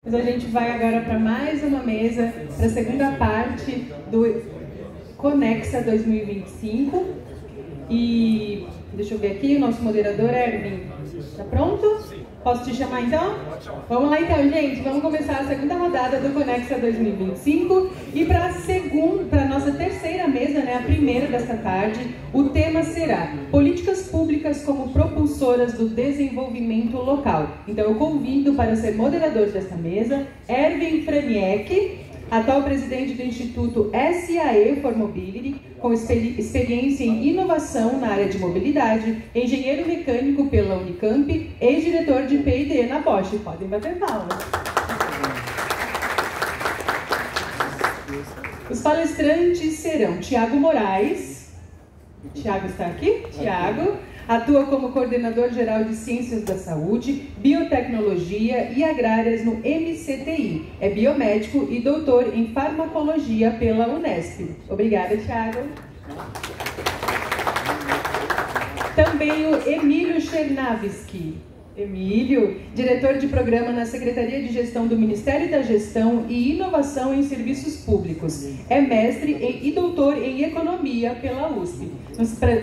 A gente vai agora para mais uma mesa, para a segunda parte do Conexa 2025. E deixa eu ver aqui, o nosso moderador Erwin, tá pronto? Posso te chamar então? Vamos lá então, gente, vamos começar a segunda rodada do Conexa 2025. E para a nossa terceira mesa, né, a primeira desta tarde, o tema será Políticas Públicas como Propulsoras do Desenvolvimento Local. Então eu convido para ser moderador desta mesa Erwin Franiec, atual presidente do Instituto SAE for Mobility, com experiência em inovação na área de mobilidade, engenheiro mecânico pela Unicamp, ex-diretor de P&D na Bosch. Podem bater palmas. Os palestrantes serão Tiago Moraes. Tiago está aqui? Tiago. Atua como coordenador geral de Ciências da Saúde, Biotecnologia e Agrárias no MCTI. É biomédico e doutor em farmacologia pela Unesp. Obrigada, Tiago. Também o Emílio Chernavski. Emílio, diretor de programa na Secretaria de Gestão do Ministério da Gestão e Inovação em Serviços Públicos. É mestre e doutor em Economia pela USP.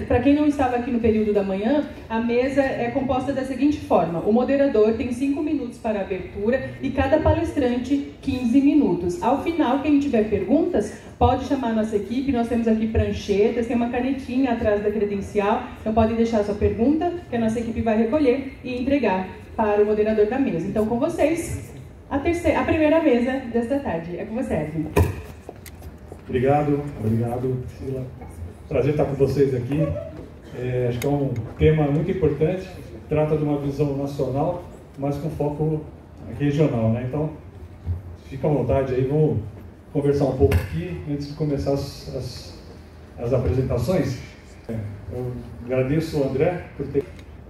Para quem não estava aqui no período da manhã, a mesa é composta da seguinte forma. O moderador tem 5 minutos para a abertura e cada palestrante 15 minutos. Ao final, quem tiver perguntas, pode chamar a nossa equipe. Nós temos aqui pranchetas, tem uma canetinha atrás da credencial. Então podem deixar a sua pergunta, que a nossa equipe vai recolher e entregar para o moderador da mesa. Então, com vocês, a primeira mesa desta tarde. É com você, Erwin. Obrigado, Priscila. Prazer estar com vocês aqui. Acho que é um tema muito importante. Trata de uma visão nacional, mas com foco regional, né? Então, fica à vontade aí, vamos conversar um pouco aqui antes de começar as apresentações. Eu agradeço o André por ter...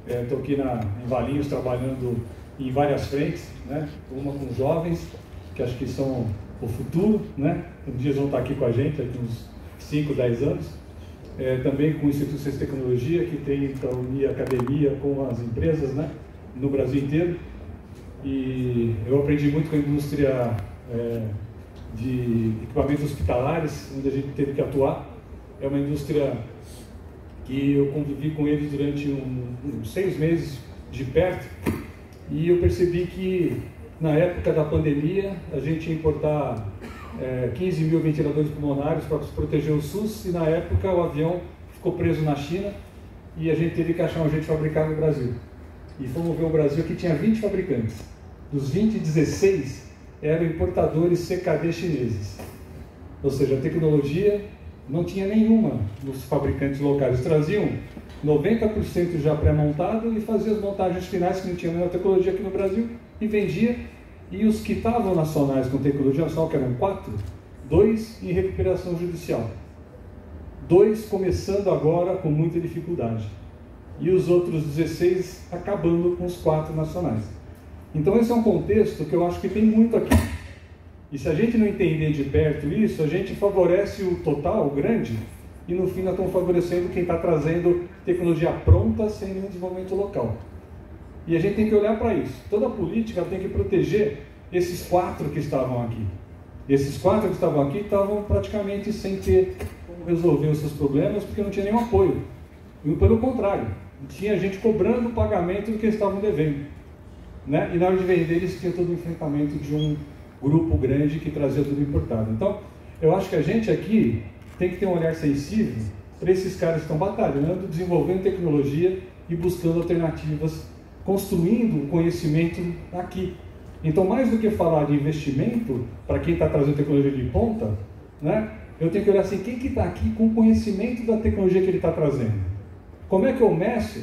Estou aqui em Valinhos trabalhando em várias frentes, né? Uma com jovens, que acho que são o futuro, né? Um dia eles vão estar aqui com a gente, daqui uns 5, 10 anos. Também com o Instituto de Ciência e Tecnologia, que tenta unir a academia com as empresas, né? No Brasil inteiro. E eu aprendi muito com a indústria de equipamentos hospitalares, onde a gente teve que atuar. É uma indústria que eu convivi com eles durante uns 6 meses de perto, e eu percebi que na época da pandemia a gente ia importar 15 mil ventiladores pulmonares para proteger o SUS, e na época o avião ficou preso na China e a gente teve que achar um jeito de fabricar no Brasil. E fomos ver o Brasil, que tinha 20 fabricantes. Dos 20, 16 eram importadores CKD chineses. Ou seja, a tecnologia não tinha nenhuma nos fabricantes locais. Eles traziam 90% já pré-montado e faziam as montagens finais, que não tinha nenhuma tecnologia aqui no Brasil, e vendia. E os que estavam nacionais com tecnologia nacional, que eram 4, 2 em recuperação judicial. 2 começando agora com muita dificuldade. E os outros 16 acabando com os 4 nacionais. Então esse é um contexto que eu acho que tem muito aqui. E se a gente não entender de perto isso, a gente favorece o total, o grande, e no fim nós estamos favorecendo quem está trazendo tecnologia pronta sem nenhum desenvolvimento local. E a gente tem que olhar para isso. Toda política tem que proteger esses 4 que estavam aqui. Esses 4 que estavam aqui estavam praticamente sem ter como resolver os seus problemas, porque não tinha nenhum apoio. E pelo contrário, tinha gente cobrando o pagamento do que eles estavam devendo, né? E na hora de vender eles tinham todo o enfrentamento de um grupo grande que trazia tudo importado. Então, eu acho que a gente aqui tem que ter um olhar sensível para esses caras que estão batalhando, desenvolvendo tecnologia e buscando alternativas, construindo conhecimento aqui. Então, mais do que falar de investimento para quem está trazendo tecnologia de ponta, né, eu tenho que olhar assim, quem que está aqui com conhecimento da tecnologia que ele está trazendo? Como é que eu meço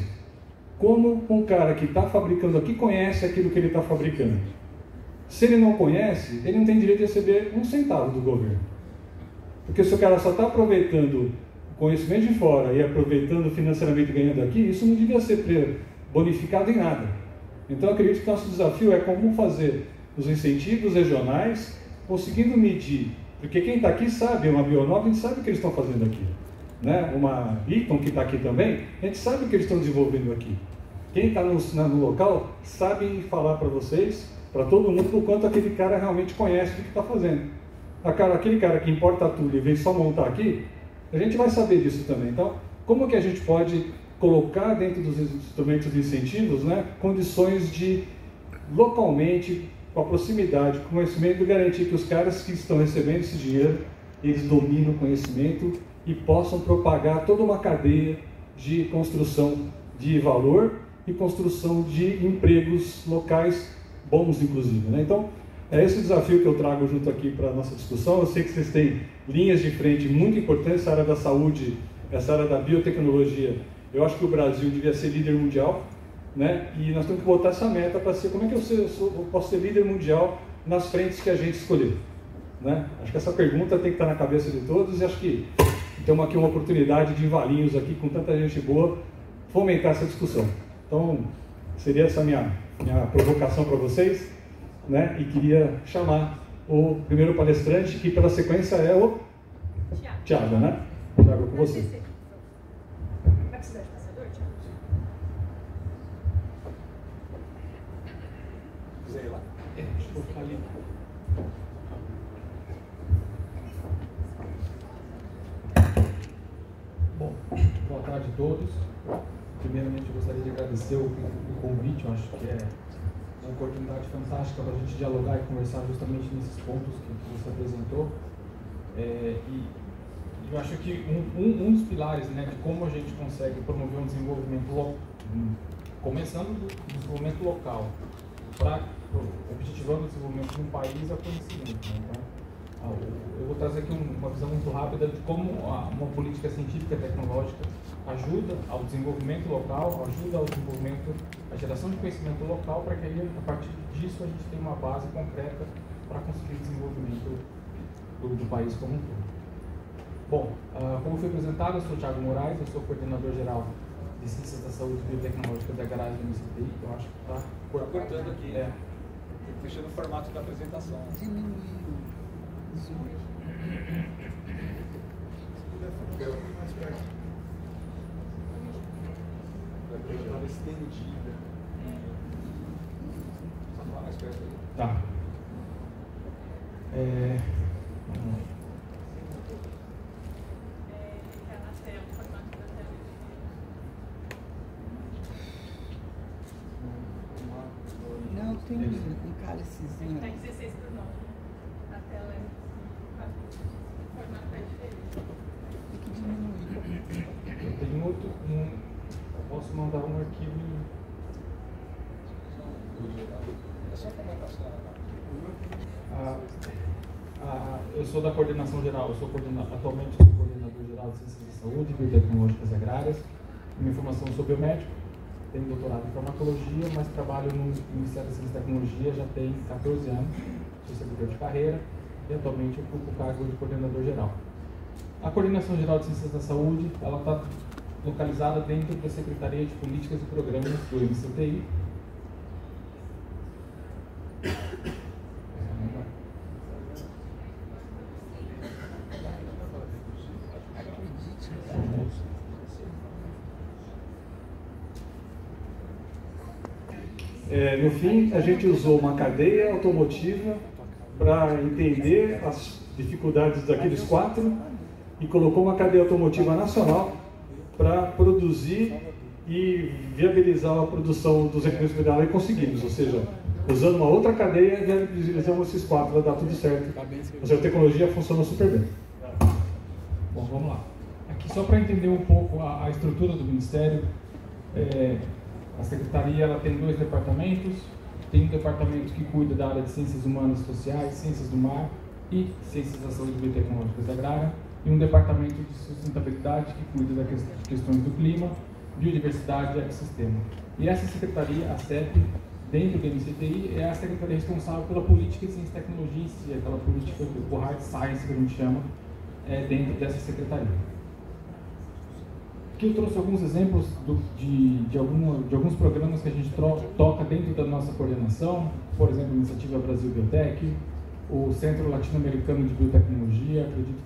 como um cara que está fabricando aqui conhece aquilo que ele está fabricando? Se ele não conhece, ele não tem direito de receber um centavo do governo. Porque se o cara só está aproveitando o conhecimento de fora e aproveitando financeiramente ganhando aqui, isso não devia ser bonificado em nada. Então, eu acredito que o nosso desafio é como fazer os incentivos regionais, conseguindo medir, porque quem está aqui sabe, uma Bionova, a gente sabe o que eles estão fazendo aqui. Né? Uma Eaton, que está aqui também, a gente sabe o que eles estão desenvolvendo aqui. Quem está no local sabe falar para vocês para todo mundo, por quanto aquele cara realmente conhece o que está fazendo. Aquele cara que importa tudo e vem só montar aqui, a gente vai saber disso também. Então, como que a gente pode colocar dentro dos instrumentos de incentivos, né, condições de, localmente, com a proximidade, com o conhecimento, garantir que os caras que estão recebendo esse dinheiro, eles dominam o conhecimento e possam propagar toda uma cadeia de construção de valor e construção de empregos locais bons, inclusive, né? Então, é esse o desafio que eu trago junto aqui para a nossa discussão. Eu sei que vocês têm linhas de frente muito importantes, essa área da saúde, essa área da biotecnologia. Eu acho que o Brasil devia ser líder mundial, né? E nós temos que botar essa meta para ser, como é que eu posso ser líder mundial nas frentes que a gente escolher, né? Acho que essa pergunta tem que estar na cabeça de todos e acho que temos aqui uma oportunidade de, em Valinhos, aqui com tanta gente boa, fomentar essa discussão. Então, seria essa minha provocação para vocês, né? E queria chamar o primeiro palestrante, que pela sequência é o Thiago, né? Thiago, com você. Vai precisar de passador, Thiago? Quiser ir lá? Deixa eu ficar ali. Bom, boa tarde a todos. Primeiramente, eu gostaria de agradecer o convite. Eu acho que é uma oportunidade fantástica para a gente dialogar e conversar justamente nesses pontos que você apresentou. E eu acho que um dos pilares, né, de como a gente consegue promover um desenvolvimento começando do desenvolvimento local, objetivando o desenvolvimento de um país, é o conhecimento, né? Então, eu vou trazer aqui uma visão muito rápida de como uma política científica e tecnológica ajuda ao desenvolvimento local, ajuda ao desenvolvimento, à geração de conhecimento local, para que aí, a partir disso, a gente tenha uma base concreta para conseguir o desenvolvimento do país como um todo. Bom, como foi apresentado, eu sou o Thiago Moraes, eu sou coordenador geral de Ciências da Saúde e Biotecnológicas da Garagem do MCTI. Eu acho que está cortando aqui. Fechando o formato da apresentação. Estava estendida. Só falar mais perto aí. Tá. Não, tem um cálicezinho. Está 16 por 9. A tela é. O formato é diferente. Tem que diminuir. Eu tenho outro. Posso mandar um arquivo. É só comentar. Eu sou da coordenação geral, atualmente sou coordenador geral de Ciências da Saúde, Biotecnológicas e Agrárias. Minha formação sou biomédico, tenho doutorado em farmacologia, mas trabalho no Ministério da Ciência e Tecnologia já tem 14 anos, sou servidor de carreira e atualmente ocupo o cargo de coordenador geral. A Coordenação Geral de Ciências da Saúde, ela está localizada dentro da Secretaria de Políticas e Programas do MCTI. No fim, a gente usou uma cadeia automotiva para entender as dificuldades daqueles 4 e colocou uma cadeia automotiva nacional para produzir e viabilizar a produção dos equipamentos minerais e conseguimos, ou seja, usando uma outra cadeia, viabilizamos esses 4, vai dar tudo certo. Ou seja, a tecnologia funcionou super bem. Bom, vamos lá. Aqui só para entender um pouco a estrutura do Ministério, a Secretaria ela tem 2 departamentos. Tem um departamento que cuida da área de Ciências Humanas e Sociais, Ciências do Mar e Ciências da Saúde, Biotecnológicas e Agrária, e um departamento de sustentabilidade que cuida das questões do clima, biodiversidade e ecossistema. E essa secretaria, a CEP, dentro do MCTI, é a secretaria responsável pela política de ciência e tecnologia em si, aquela política do hard science que a gente chama, dentro dessa secretaria. Aqui eu trouxe alguns exemplos de alguns programas que a gente toca dentro da nossa coordenação, por exemplo, a Iniciativa Brasil Biotech, o Centro Latino-Americano de Biotecnologia. Acredito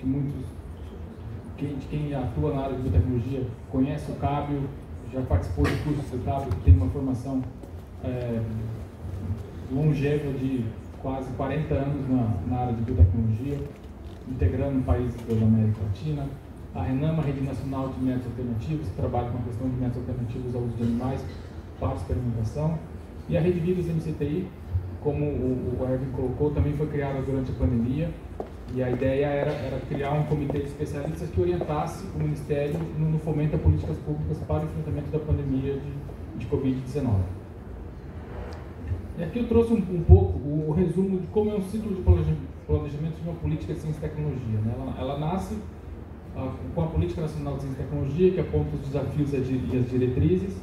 que quem atua na área de biotecnologia conhece o CABio, já participou de cursos do CABio, que tem uma formação longeva de quase 40 anos na área de biotecnologia, integrando países da América Latina. A Renama, Rede Nacional de Métodos Alternativos, que trabalha com a questão de métodos alternativos ao uso de animais para experimentação. E a Rede Vírus MCTI, como o Erwin colocou, também foi criada durante a pandemia. E a ideia era criar um comitê de especialistas que orientasse o Ministério no fomento a políticas públicas para o enfrentamento da pandemia de Covid-19. E aqui eu trouxe um pouco o resumo de como é um ciclo de planejamento de uma política de ciência e tecnologia. Né? Ela nasce com a Política Nacional de Ciência e Tecnologia, que aponta os desafios e as diretrizes,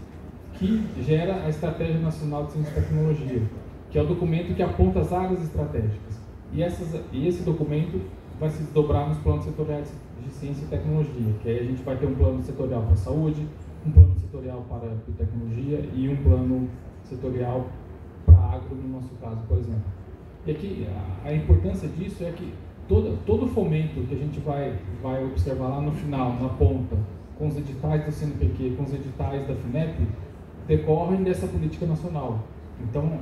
que gera a Estratégia Nacional de Ciência e Tecnologia, que é o documento que aponta as áreas estratégicas. E esse documento vai se desdobrar nos planos setoriais de ciência e tecnologia, que aí a gente vai ter um plano setorial para a saúde, um plano setorial para a biotecnologia e um plano setorial para a agro, no nosso caso, por exemplo. E aqui a importância disso é que todo o fomento que a gente vai observar lá no final, na ponta, com os editais do CNPq, com os editais da FINEP, decorrem dessa política nacional. Então,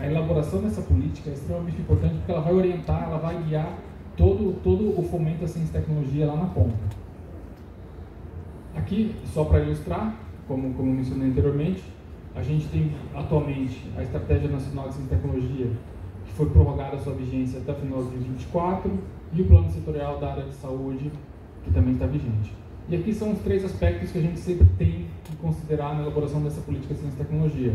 a elaboração dessa política é extremamente importante porque ela vai orientar, ela vai guiar todo o fomento à ciência e tecnologia lá na ponta. Aqui, só para ilustrar, como mencionei anteriormente, a gente tem atualmente a Estratégia Nacional de Ciência e Tecnologia, que foi prorrogada a sua vigência até o final de 2024, e o Plano Setorial da área de saúde, que também está vigente. E aqui são os 3 aspectos que a gente sempre tem que considerar na elaboração dessa política de ciência e tecnologia.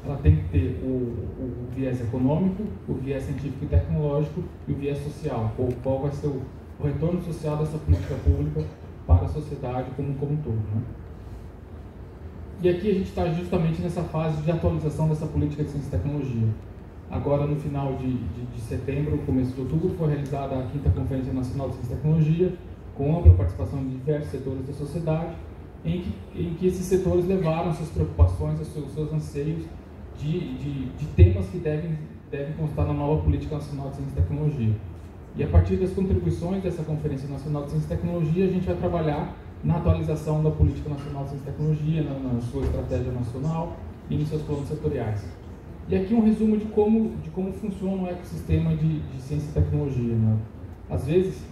Ela tem que ter o viés econômico, o viés científico e tecnológico e o viés social, ou qual vai ser o retorno social dessa política pública para a sociedade como um todo. Né? E aqui a gente está justamente nessa fase de atualização dessa política de ciência e tecnologia. Agora, no final de setembro, começo de outubro, foi realizada a 5ª Conferência Nacional de Ciência e Tecnologia, com ampla participação de diversos setores da sociedade, em que esses setores levaram suas preocupações, seus anseios de temas que devem constar na nova Política Nacional de Ciência e Tecnologia. E a partir das contribuições dessa Conferência Nacional de Ciência e Tecnologia, a gente vai trabalhar na atualização da Política Nacional de Ciência e Tecnologia, na sua estratégia nacional e nos seus planos setoriais. E aqui um resumo de como funciona o ecossistema de ciência e tecnologia. Né? Às vezes,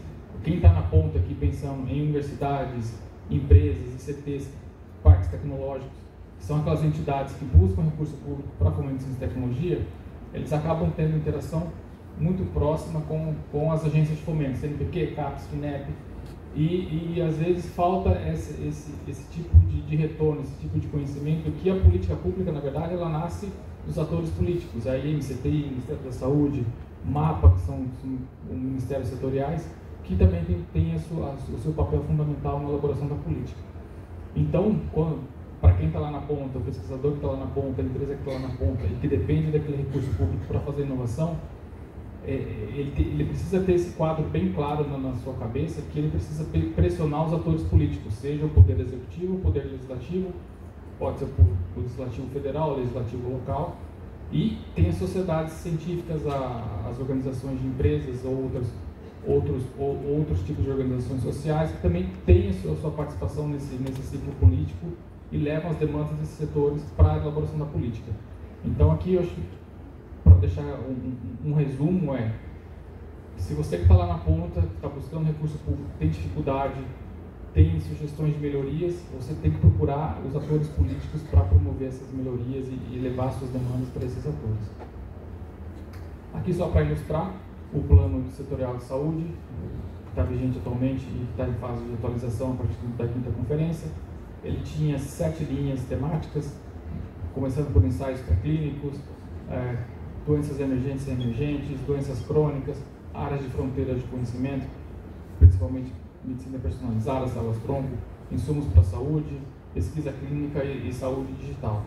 quem está na ponta aqui pensando em universidades, empresas, ICTs, parques tecnológicos, que são aquelas entidades que buscam recurso público para fomento de ciência e tecnologia, eles acabam tendo interação muito próxima com as agências de fomento, CNPq, CAPES, FINEP, e às vezes falta esse tipo de retorno, esse tipo de conhecimento, que a política pública, na verdade, ela nasce dos atores políticos, a MCTI, Ministério da Saúde, MAPA, que são ministérios setoriais, que também tem o seu papel fundamental na elaboração da política. Então, para quem está lá na ponta, o pesquisador que está lá na ponta, a empresa que está lá na ponta e que depende daquele recurso público para fazer inovação, ele precisa ter esse quadro bem claro na sua cabeça, que ele precisa pressionar os atores políticos, seja o poder executivo, o poder legislativo, pode ser o legislativo federal, o legislativo local, e tem as sociedades científicas, as organizações de empresas ou outros tipos de organizações sociais que também têm a sua participação nesse ciclo político e levam as demandas desses setores para a elaboração da política. Então aqui eu acho que, para deixar um resumo, se você que está lá na ponta, está buscando recurso público, tem dificuldade, tem sugestões de melhorias, você tem que procurar os atores políticos para promover essas melhorias e levar suas demandas para esses atores. Aqui só para ilustrar o plano setorial de saúde, que está vigente atualmente e que está em fase de atualização a partir da 5ª conferência. Ele tinha 7 linhas temáticas, começando por ensaios pré-clínicos, doenças emergentes e emergentes, doenças crônicas, áreas de fronteira de conhecimento, principalmente medicina personalizada, células-tronco, insumos para a saúde, pesquisa clínica e saúde digital.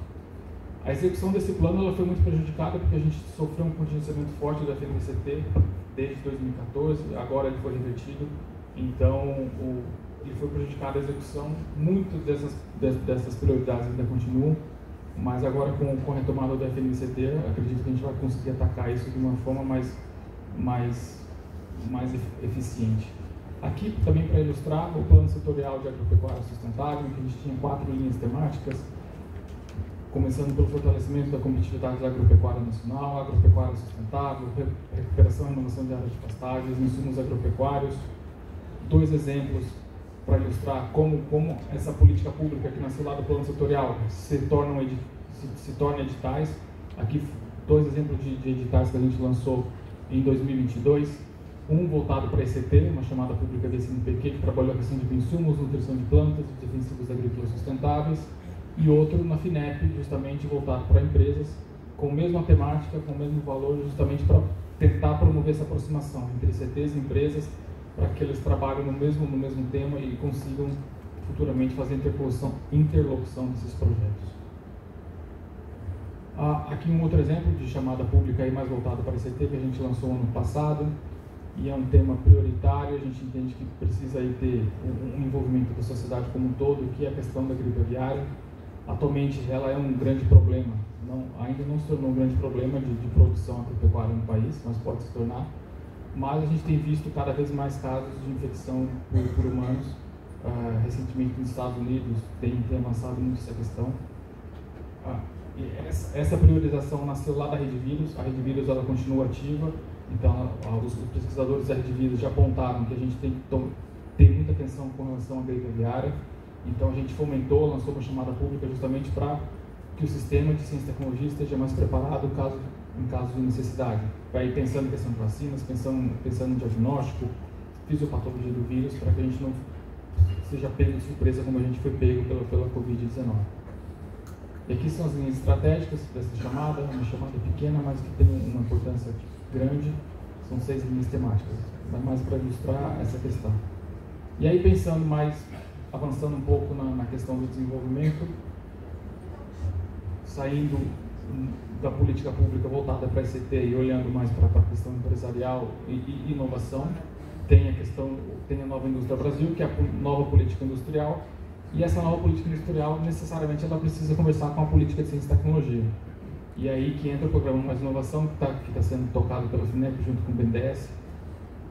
A execução desse plano ela foi muito prejudicada porque a gente sofreu um contingenciamento forte da FNCT desde 2014, agora ele foi revertido, então ele foi prejudicado a execução. Muito dessas prioridades ainda continuam, mas agora com a retomada da FNCT, acredito que a gente vai conseguir atacar isso de uma forma mais eficiente. Aqui também para ilustrar o plano setorial de agropecuária sustentável, que a gente tinha 4 linhas temáticas, começando pelo fortalecimento da competitividade da agropecuária nacional, agropecuária sustentável, recuperação e renovação de áreas de pastagens, insumos agropecuários. 2 exemplos para ilustrar como essa política pública que nasceu lá do plano setorial se torna editais. Aqui 2 exemplos de editais que a gente lançou em 2022. Um voltado para a ECT, uma chamada pública da SNPq, que trabalhou a questão de insumos, nutrição de plantas, defensivos agrícolas sustentáveis, e outro na FINEP, justamente voltado para empresas, com a mesma temática, com o mesmo valor, justamente para tentar promover essa aproximação entre CTs e empresas, para que eles trabalhem no mesmo tema e consigam futuramente fazer interlocução desses projetos. Aqui um outro exemplo de chamada pública aí mais voltada para a ICT, que a gente lançou ano passado, e é um tema prioritário. A gente entende que precisa aí ter um envolvimento da sociedade como um todo, que é a questão da gripe aviária. Atualmente ela é um grande problema, ainda não se tornou um grande problema de produção agropecuária no país, mas pode se tornar. Mas a gente tem visto cada vez mais casos de infecção por humanos. Recentemente nos Estados Unidos tem avançado muito essa questão. E essa priorização nasceu lá da Rede Vírus. A Rede Vírus ela continua ativa, então os pesquisadores da Rede Vírus já apontaram que a gente tem que ter muita atenção com relação à gripe aviária. Então a gente fomentou, lançou uma chamada pública justamente para que o sistema de ciência e tecnologia esteja mais preparado em caso de necessidade. Vai pensando em questão de vacinas, pensando em diagnóstico, fisiopatologia do vírus, para que a gente não seja pego de surpresa como a gente foi pego pela Covid-19. E aqui são as linhas estratégicas dessa chamada, uma chamada pequena, mas que tem uma importância grande. São 6 linhas temáticas, mais para ilustrar essa questão. E aí avançando um pouco na questão do desenvolvimento, saindo da política pública voltada para a ICT e olhando mais para a questão empresarial e inovação, tem a Nova Indústria Brasil, que é a nova política industrial, e essa nova política industrial, necessariamente, ela precisa conversar com a política de ciência e tecnologia. E aí que entra o programa Mais Inovação, que está sendo tocado pela FINEP junto com o BNDES.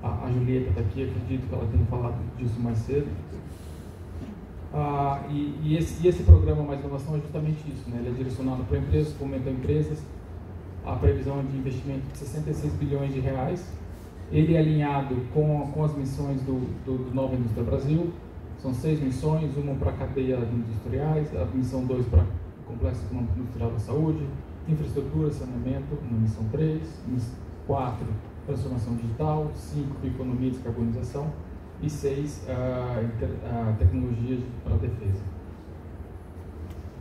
A Julieta está aqui, acredito que ela tenha falado disso mais cedo. E esse programa Mais Inovação é justamente isso, né? Ele é direcionado para empresas, fomenta empresas, a previsão de investimento de 66 bilhões de reais. Ele é alinhado com as missões do Nova Indústria Brasil. São 6 missões, uma para a cadeia industriais, a missão 2 para o Complexo Econômico Industrial da Saúde, infraestrutura, saneamento, na missão 3, 4, transformação digital, 5, economia e descarbonização, e 6, tecnologia para a defesa.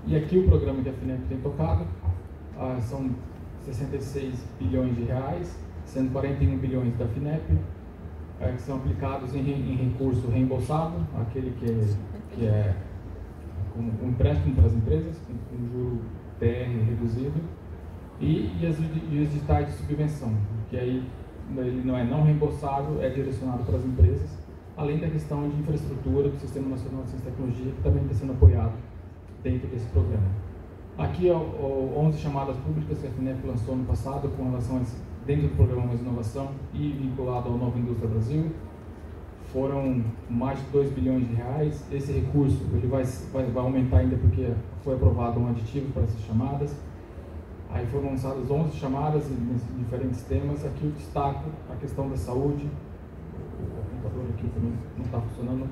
E aqui o programa que a FINEP tem tocado são 66 bilhões de reais, sendo 41 bilhões da FINEP, que são aplicados em recurso reembolsado, aquele que é um empréstimo para as empresas, com juro TR reduzido, e os editais de subvenção, que aí ele não é não reembolsável, é direcionado para as empresas, além da questão de infraestrutura do Sistema Nacional de Ciência e Tecnologia, que também está sendo apoiado dentro desse programa. Aqui, 11 chamadas públicas que a FINEP lançou no passado com relação a dentro do programa Mais Inovação e vinculado ao Nova Indústria Brasil. Foram mais de 2 bilhões de reais. Esse recurso ele vai aumentar ainda porque foi aprovado um aditivo para essas chamadas. Aí foram lançadas 11 chamadas em diferentes temas. Aqui eu destaco a questão da saúde. O computador aqui também não está funcionando.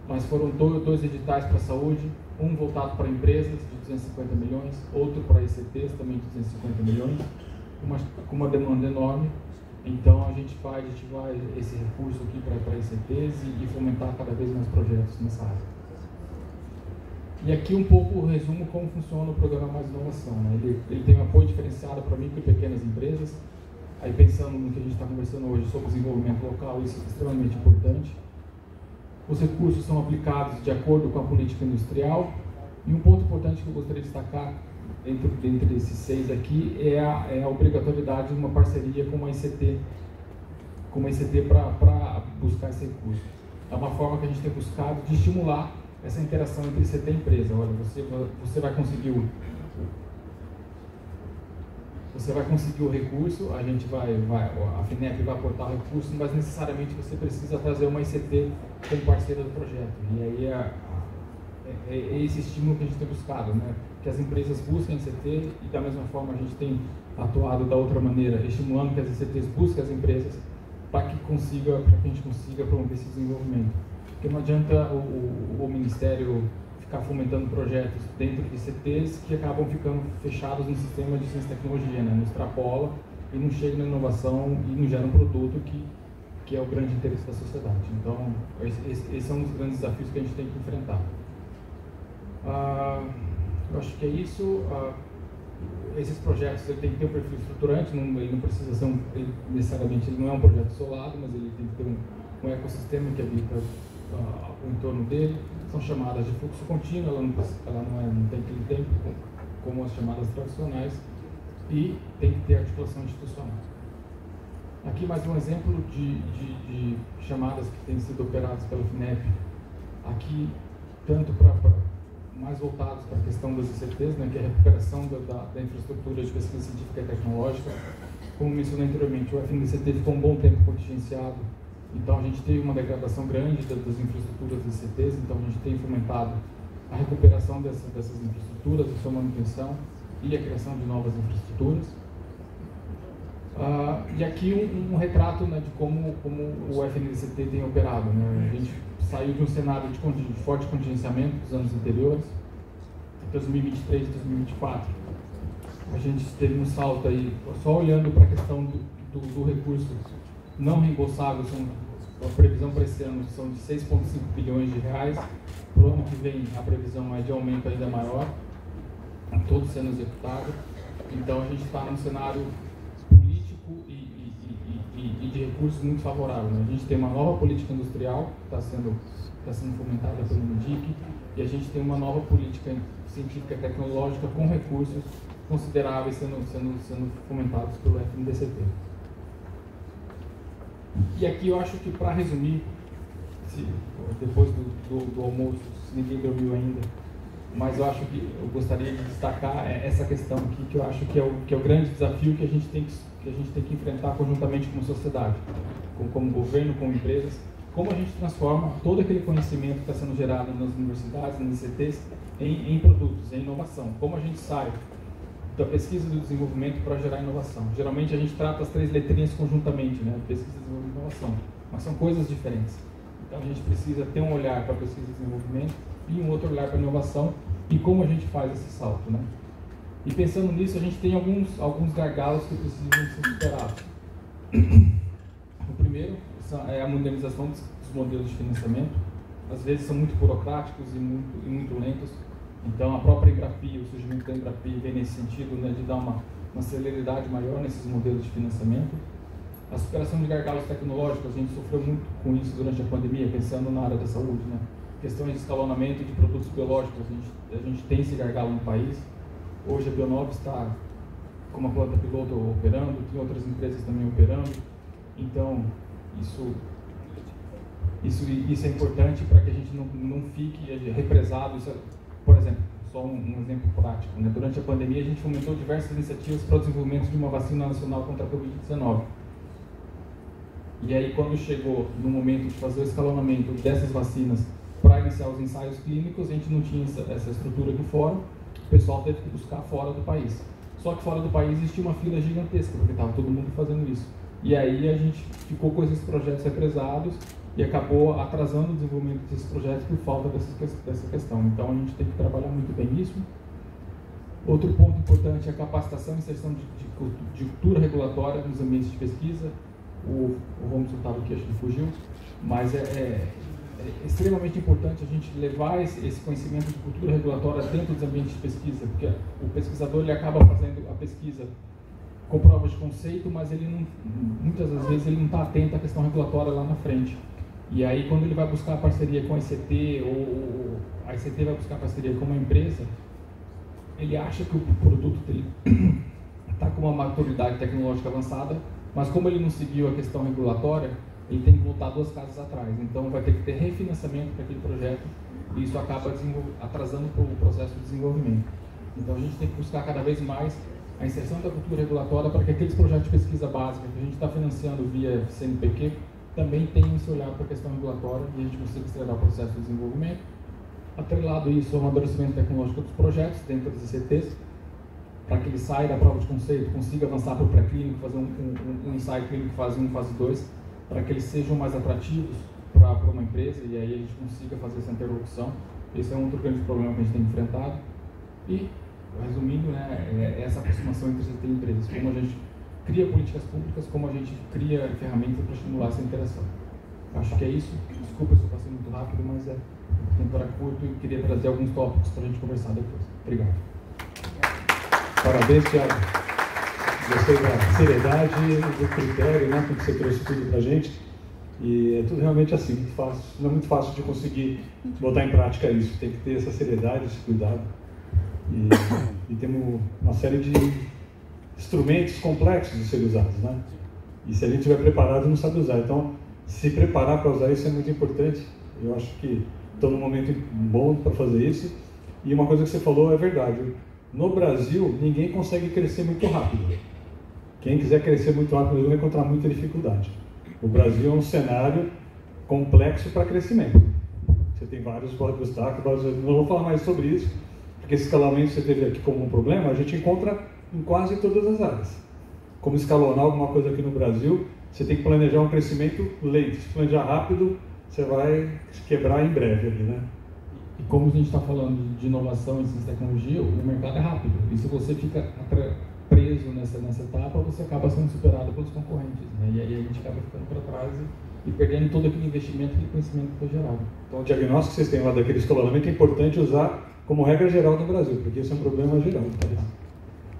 Mas foram 2 editais para a saúde. Um voltado para empresas, de 250 milhões. Outro para ICTs, também de 250 milhões. Com uma demanda enorme. Então a gente vai esse recurso aqui para ICTs e fomentar cada vez mais projetos nessa área. E aqui um pouco o resumo como funciona o programa Mais Inovação, né? Ele tem um apoio diferenciado para micro e pequenas empresas. Aí pensando no que a gente está conversando hoje sobre desenvolvimento local, isso é extremamente importante. Os recursos são aplicados de acordo com a política industrial. E um ponto importante que eu gostaria de destacar dentre esses 6 aqui é a obrigatoriedade de uma parceria com uma ICT para buscar esse recurso. É uma forma que a gente tem buscado de estimular essa interação entre ICT e empresa. Olha, você vai conseguir o recurso, a FINEP vai aportar o recurso, mas necessariamente você precisa trazer uma ICT como parceira do projeto. E aí é esse estímulo que a gente tem buscado, né? Que as empresas busquem ICT e da mesma forma a gente tem atuado da outra maneira, estimulando que as ICTs busquem as empresas para que a gente consiga promover esse desenvolvimento. Porque não adianta o Ministério ficar fomentando projetos dentro de ICTs que acabam ficando fechados no sistema de ciência e tecnologia, né? Não extrapola e não chega na inovação e não gera um produto que é o grande interesse da sociedade. Então, esse é um dos grandes desafios que a gente tem que enfrentar. Eu acho que é isso. Esses projetos ele tem que ter um perfil estruturante, ele não precisa ser necessariamente, ele não é um projeto isolado, mas ele tem que ter um ecossistema que habita o entorno dele. São chamadas de fluxo contínuo, ela não tem aquele tempo como as chamadas tradicionais, e tem que ter articulação institucional. Aqui mais um exemplo de chamadas que têm sido operadas pela FINEP, aqui tanto mais voltados para a questão das ICTs, né, que é a recuperação da infraestrutura de pesquisa científica e tecnológica. Como mencionei anteriormente, o FNDCT ficou um bom tempo contingenciado, então a gente teve uma degradação grande das infraestruturas das ICTs, então a gente tem fomentado a recuperação dessas infraestruturas, a sua manutenção e a criação de novas infraestruturas. E aqui um retrato, né, de como o FNDCT tem operado, né? A gente saiu de um cenário de forte contingenciamento dos anos anteriores, 2023 e 2024. A gente teve um salto aí, só olhando para a questão do recurso não reembolsável, a previsão para esse ano são de 6,5 bilhões de reais. Para o ano que vem, a previsão é de aumento ainda maior, todo sendo executado. Então, a gente está num cenário político e de recursos muito favorável, né? A gente tem uma nova política industrial que está sendo fomentada pelo MDIC, e a gente tem uma nova política científica e tecnológica com recursos consideráveis sendo fomentados pelo FNDCT. E aqui eu acho que, para resumir, depois do almoço, se ninguém dormiu ainda, mas eu acho que eu gostaria de destacar essa questão aqui, que eu acho que é o grande desafio que a gente tem que enfrentar conjuntamente como sociedade, como governo, como empresas. Como a gente transforma todo aquele conhecimento que está sendo gerado nas universidades, nas ICTs, em produtos, em inovação. Como a gente sai da pesquisa e do desenvolvimento para gerar inovação. Geralmente a gente trata as três letrinhas conjuntamente, né? Pesquisa, desenvolvimento e inovação. Mas são coisas diferentes. Então a gente precisa ter um olhar para a pesquisa e desenvolvimento e um outro olhar para a inovação e como a gente faz esse salto, né? E pensando nisso, a gente tem alguns gargalos que precisam ser superados. O primeiro é a modernização dos modelos de financiamento. Às vezes são muito burocráticos e muito lentos. Então a própria Embrapi, o surgimento da Embrapi vem nesse sentido, né, de dar uma celeridade maior nesses modelos de financiamento. A superação de gargalos tecnológicos, a gente sofreu muito com isso durante a pandemia, pensando na área da saúde, né? Questões de escalonamento de produtos biológicos, a gente tem esse gargalo no país. Hoje a Bionov está com uma planta piloto operando, tem outras empresas também operando. Então, isso é importante para que a gente não fique represado. Por exemplo, só um exemplo prático, né? Durante a pandemia, a gente fomentou diversas iniciativas para o desenvolvimento de uma vacina nacional contra a Covid-19. E aí, quando chegou no momento de fazer o escalonamento dessas vacinas para iniciar os ensaios clínicos, a gente não tinha essa estrutura aqui fora, o pessoal teve que buscar fora do país. Só que fora do país existia uma fila gigantesca, porque estava todo mundo fazendo isso. E aí a gente ficou com esses projetos represados e acabou atrasando o desenvolvimento desses projetos por falta dessa questão. Então a gente tem que trabalhar muito bem nisso. Outro ponto importante é a capacitação e inserção de cultura regulatória nos ambientes de pesquisa. O Romulo estava aqui, acho que fugiu, mas é extremamente importante a gente levar esse conhecimento de cultura regulatória dentro dos ambientes de pesquisa, porque o pesquisador ele acaba fazendo a pesquisa com provas de conceito, mas muitas das vezes ele não está atento à questão regulatória lá na frente. E aí, quando ele vai buscar a parceria com a ICT, ou a ICT vai buscar a parceria com uma empresa, ele acha que o produto dele está com uma maturidade tecnológica avançada, mas como ele não seguiu a questão regulatória, ele tem que voltar 2 casas atrás. Então, vai ter que ter refinanciamento para aquele projeto, e isso acaba atrasando o processo de desenvolvimento. Então, a gente tem que buscar cada vez mais a inserção da cultura regulatória para que aqueles projetos de pesquisa básica que a gente está financiando via CNPq também tenham esse olhar para a questão regulatória e a gente consiga acelerar o processo de desenvolvimento. Atrelado isso ao amadurecimento tecnológico dos projetos dentro das ICTs, para que ele saia da prova de conceito, consiga avançar para o pré-clínico, fazer um ensaio clínico fase 1, fase 2, para que eles sejam mais atrativos para uma empresa e aí a gente consiga fazer essa interlocução. Esse é um outro grande problema que a gente tem enfrentado. E, resumindo, né, é essa aproximação entre ICT e empresas, como a gente cria políticas públicas, como a gente cria ferramentas para estimular essa interação. Acho que é isso. Desculpa se eu passei muito rápido, mas o tempo era curto e queria trazer alguns tópicos para a gente conversar depois. Obrigado. Parabéns, Thiago. Gostei da seriedade e do critério, né, que você trouxe tudo para a gente. E é tudo realmente assim, muito fácil. Não é muito fácil de conseguir botar em prática isso. Tem que ter essa seriedade, esse cuidado. E temos uma série de instrumentos complexos de serem usados, né? E se a gente estiver preparado, não sabe usar. Então, se preparar para usar isso é muito importante. Eu acho que estou num momento bom para fazer isso. E uma coisa que você falou é verdade. No Brasil, ninguém consegue crescer muito rápido. Quem quiser crescer muito rápido vai encontrar muita dificuldade. O Brasil é um cenário complexo para crescimento. Você tem vários obstáculos, não vou falar mais sobre isso, porque esse escalamento que você teve aqui como um problema, a gente encontra em quase todas as áreas. Como escalonar alguma coisa aqui no Brasil, você tem que planejar um crescimento lento. Se planejar rápido, você vai se quebrar em breve ali, né? E como a gente está falando de inovação e ciência e tecnologia, o mercado é rápido. E se você fica preso nessa etapa, você acaba sendo superado pelos concorrentes, né? E aí a gente acaba ficando para trás e perdendo todo aquele investimento e conhecimento que foi gerado. Então, o diagnóstico que vocês têm lá daquele escalonamento é importante usar como regra geral no Brasil, porque isso é um problema geral.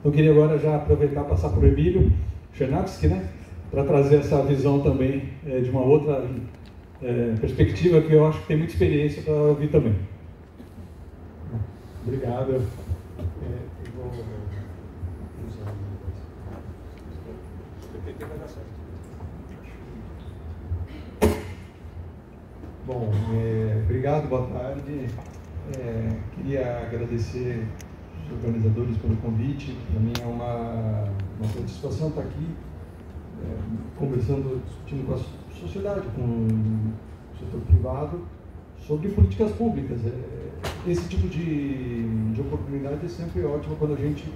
Eu queria agora já aproveitar e passar para o Emílio Chernatsky, né? Para trazer essa visão também de uma outra perspectiva que eu acho que tem muita experiência para ouvir também. Obrigado. Eu vou usar Bom, obrigado, boa tarde. Queria agradecer os organizadores pelo convite. Para mim é uma satisfação estar aqui conversando, discutindo com a sociedade, com o setor privado, sobre políticas públicas. Esse tipo de oportunidade é sempre ótimo quando a gente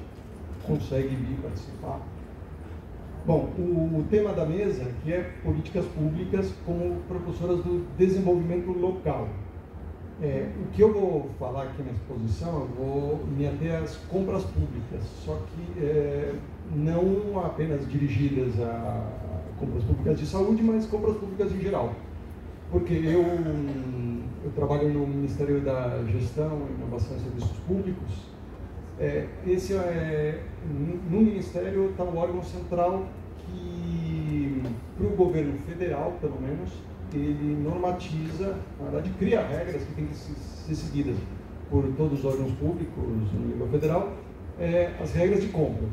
consegue vir participar. Bom, o tema da mesa aqui é políticas públicas como propulsoras do desenvolvimento local. O que eu vou falar aqui na exposição, eu vou me ater às compras públicas, só que não apenas dirigidas a compras públicas de saúde, mas compras públicas em geral. Porque eu trabalho no Ministério da Gestão, Inovação e Serviços Públicos. No Ministério está o órgão central que, para o governo federal, pelo menos, ele normatiza, na verdade, cria regras que têm que ser seguidas por todos os órgãos públicos no nível federal, as regras de compra.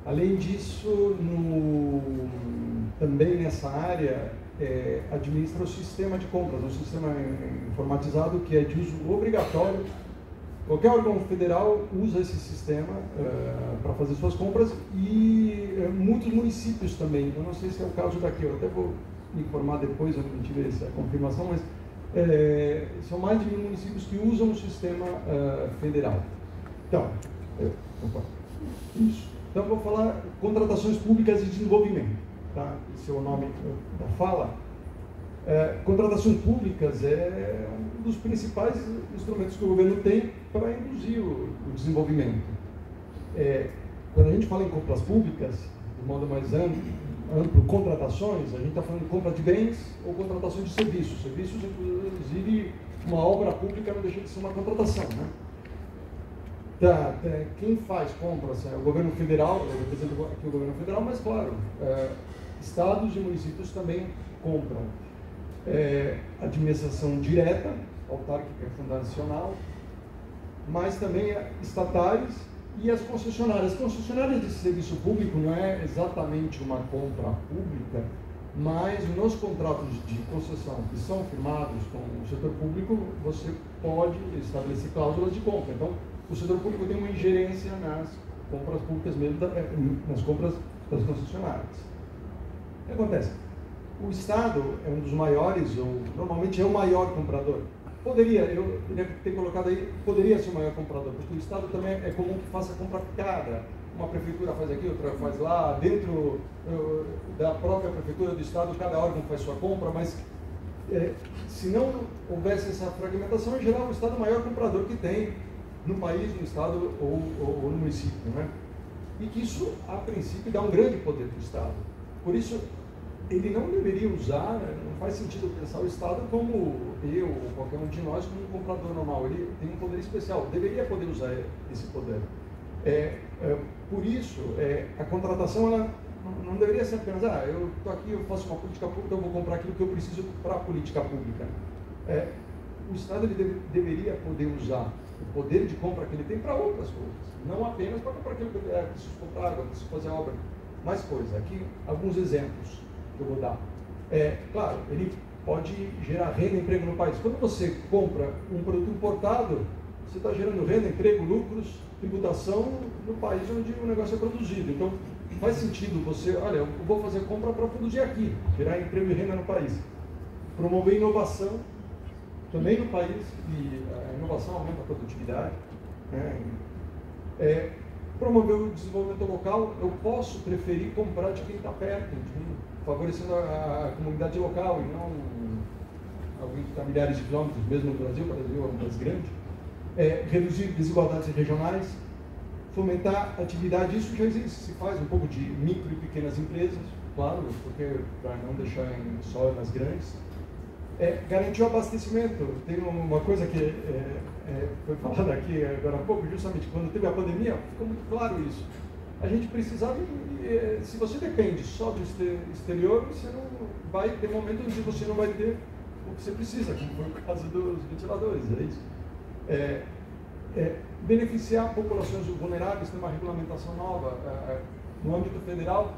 Além disso, também nessa área, administra o sistema de compras, um sistema informatizado que é de uso obrigatório. Qualquer órgão federal usa esse sistema para fazer suas compras e muitos municípios também. Eu não sei se é o caso daqui, eu até vou me informar depois, eu não tive essa confirmação, mas são mais de 1000 municípios que usam o sistema federal. Então, isso. Então, eu vou falar contratações públicas de desenvolvimento. Tá? Esse é o nome da fala. Contratações públicas é um dos principais instrumentos que o governo tem para induzir o desenvolvimento. Quando a gente fala em compras públicas, de modo mais amplo, contratações, a gente está falando de compra de bens ou contratações de serviços. Serviços, inclusive, uma obra pública não deixa de ser uma contratação, né? Quem faz compras é o governo federal, eu represento aqui o governo federal, mas claro, estados e municípios também compram. Administração direta, autárquica fundacional, mas também estatais e as concessionárias. As concessionárias de serviço público não é exatamente uma compra pública, mas nos contratos de concessão que são firmados com o setor público, você pode estabelecer cláusulas de compra. Então, o setor público tem uma ingerência nas compras públicas mesmo, nas compras das concessionárias. O que acontece? O Estado é um dos maiores, ou normalmente é o maior comprador. poderia, eu queria ter colocado aí, poderia ser o maior comprador, porque o Estado também é comum que faça compra picada. Uma prefeitura faz aqui, outra faz lá, dentro da própria prefeitura do Estado, cada órgão faz sua compra, mas se não houvesse essa fragmentação, em geral, o Estado é o maior comprador que tem no país, no Estado ou no município, né? E que isso, a princípio, dá um grande poder para o Estado. Por isso, ele não deveria usar, não faz sentido pensar o Estado como eu ou qualquer um de nós como um comprador normal. Ele tem um poder especial, deveria poder usar esse poder. Por isso, a contratação ela não deveria ser apenas, eu estou aqui, eu faço uma política pública, eu vou comprar aquilo que eu preciso para a política pública. O Estado ele deveria poder usar o poder de compra que ele tem para outras coisas, não apenas para comprar aquilo que preciso comprar água, preciso fazer obra, mais coisa. Aqui, alguns exemplos que eu vou dar. Claro, ele pode gerar renda e emprego no país. Quando você compra um produto importado, você está gerando renda, emprego, lucros, tributação no país onde o negócio é produzido. Então, faz sentido você, olha, eu vou fazer compra para produzir aqui, gerar emprego e renda no país. Promover inovação também no país, e a inovação aumenta a produtividade. Promover o desenvolvimento local, eu posso preferir comprar de quem está perto de mim, favorecendo a comunidade local e não alguém que está a milhares de quilômetros, mesmo no Brasil, o Brasil é um país grande. Reduzir desigualdades regionais, fomentar atividade, isso já existe, se faz um pouco de micro e pequenas empresas, claro, porque para não deixar só nas grandes. Garantir o abastecimento, tem uma coisa que foi falada aqui agora há pouco, justamente quando teve a pandemia, ficou muito claro isso. A gente precisava, se você depende só do exterior, você não vai ter momentos onde você não vai ter o que você precisa, como foi o caso dos ventiladores, é isso. Beneficiar populações vulneráveis, tem uma regulamentação nova no âmbito federal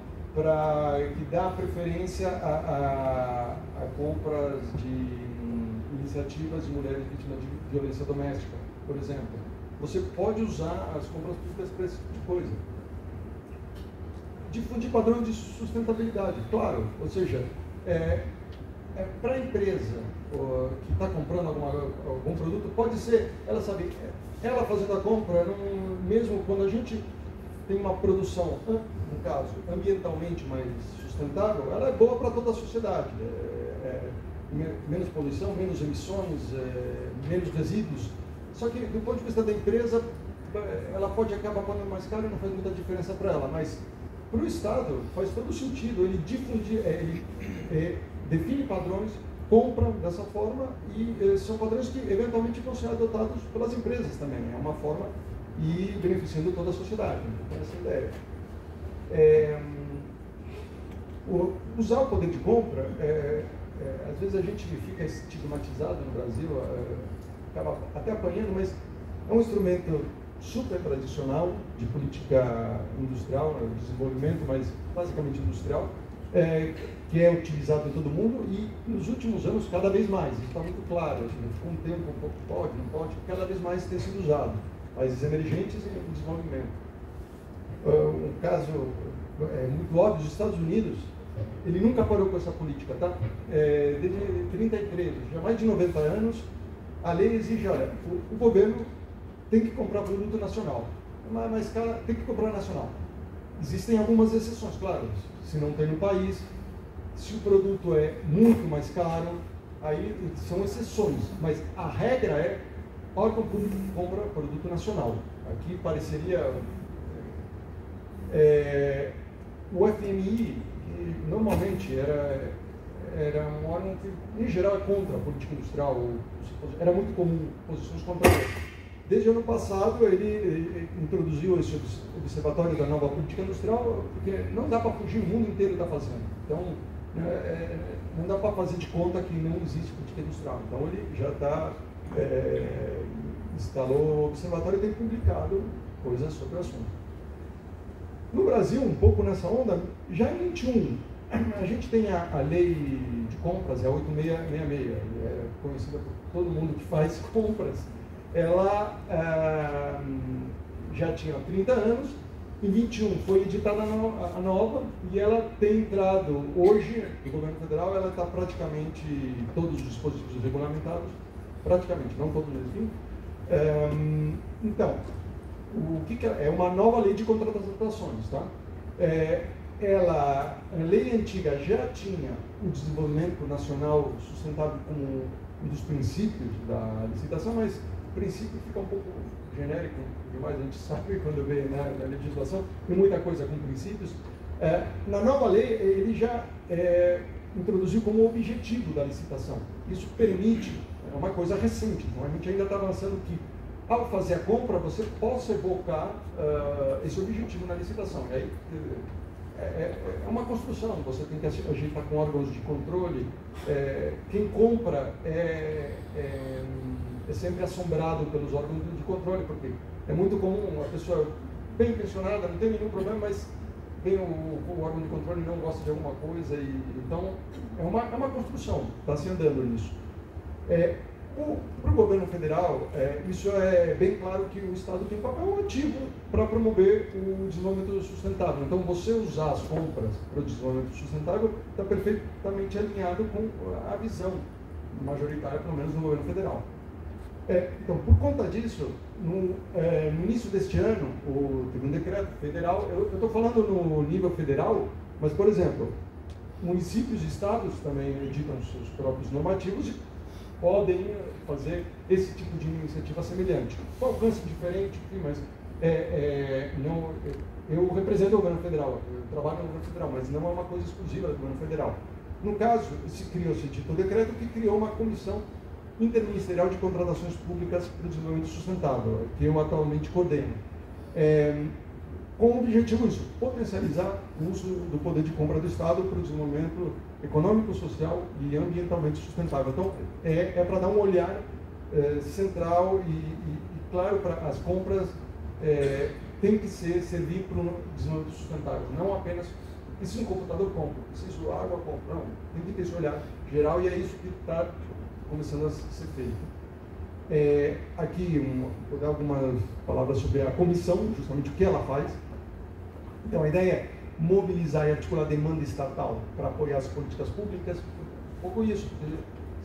que dá preferência a compras de iniciativas de mulheres vítimas de violência doméstica, por exemplo. Você pode usar as compras públicas para esse tipo de coisa. Difundir padrões de sustentabilidade, claro, ou seja, para a empresa que está comprando algum produto, pode ser, ela sabe, ela fazendo a compra, mesmo quando a gente tem uma produção, no caso, ambientalmente mais sustentável, ela é boa para toda a sociedade. Menos poluição, menos emissões, menos resíduos. Só que, do ponto de vista da empresa, ela pode acabar pagando mais caro e não faz muita diferença para ela, mas para o Estado faz todo sentido ele difundir, ele define padrões, compra dessa forma e são padrões que eventualmente vão ser adotados pelas empresas também. É uma forma e beneficiando toda a sociedade. Então, essa é a ideia. Usar o poder de compra, às vezes a gente fica estigmatizado no Brasil, acaba até apanhando, mas é um instrumento super tradicional de política industrial, desenvolvimento, mas basicamente industrial, que é utilizado em todo mundo e nos últimos anos cada vez mais, isso está muito claro, com o tempo um pouco pode, não pode, cada vez mais tem sido usado, países emergentes e em desenvolvimento. Um caso muito óbvio, os Estados Unidos, ele nunca parou com essa política, tá? Desde 1933, já há mais de 90 anos, a lei exige, olha, o governo tem que comprar produto nacional, mas cara, tem que comprar nacional. Existem algumas exceções, claro, se não tem no país, se o produto é muito mais caro, aí são exceções, mas a regra é órgão público que compra produto nacional. Aqui pareceria o FMI, que normalmente era um órgão que, em geral, é contra a política industrial, era muito comum posições contrárias. Desde o ano passado, ele introduziu esse observatório da nova política industrial, porque não dá para fugir, o mundo inteiro está fazendo. Então, não dá para fazer de conta que não existe política industrial. Então, ele já está, instalou o observatório e tem publicado coisas sobre o assunto. No Brasil, um pouco nessa onda, já em 21, a gente tem a lei de compras, a 8666, é conhecida por todo mundo que faz compras. Ela já tinha 30 anos, em 21 foi editada a nova e ela tem entrado, hoje, no governo federal, ela está praticamente todos os dispositivos regulamentados praticamente, não todo mês 20. Então, o que é uma nova lei de contratações, tá? A lei antiga já tinha o desenvolvimento nacional sustentável como um dos princípios da licitação, mas o princípio fica um pouco genérico demais, a gente sabe quando vê na legislação, tem muita coisa com princípios. Na nova lei, ele já introduziu como objetivo da licitação. Isso permite, é uma coisa recente, então a gente ainda está avançando que, ao fazer a compra, você possa evocar esse objetivo na licitação. E aí, é uma construção, você tem que ajeitar com órgãos de controle. Quem compra é sempre assombrado pelos órgãos de controle, porque é muito comum uma pessoa bem intencionada, não tem nenhum problema, mas vem o órgão de controle e não gosta de alguma coisa. Então, é uma construção, está se andando nisso. Para o governo federal, isso é bem claro que o Estado tem um papel ativo para promover o desenvolvimento sustentável. Então, você usar as compras para o desenvolvimento sustentável está perfeitamente alinhado com a visão majoritária, pelo menos, do governo federal. Então, por conta disso, no início deste ano, teve um decreto federal. Eu estou falando no nível federal, mas, por exemplo, municípios e estados também editam seus próprios normativos e podem fazer esse tipo de iniciativa semelhante. Com alcance diferente, mas eu represento o governo federal, eu trabalho no governo federal, mas não é uma coisa exclusiva do governo federal. No caso, criou-se o decreto que criou uma comissão interministerial de contratações públicas para o desenvolvimento sustentável, que eu atualmente coordeno. Com o objetivo isso, potencializar o uso do poder de compra do Estado para o desenvolvimento econômico, social e ambientalmente sustentável. Então, é para dar um olhar central e claro, para as compras tem que servir para o desenvolvimento sustentável, não apenas preciso um computador, compro, preciso água, compro, não, tem que ter esse olhar geral e é isso que está começando a ser feito. Aqui, vou dar algumas palavras sobre a comissão, justamente o que ela faz. Então, a ideia é mobilizar e articular a demanda estatal para apoiar as políticas públicas. Um pouco isso.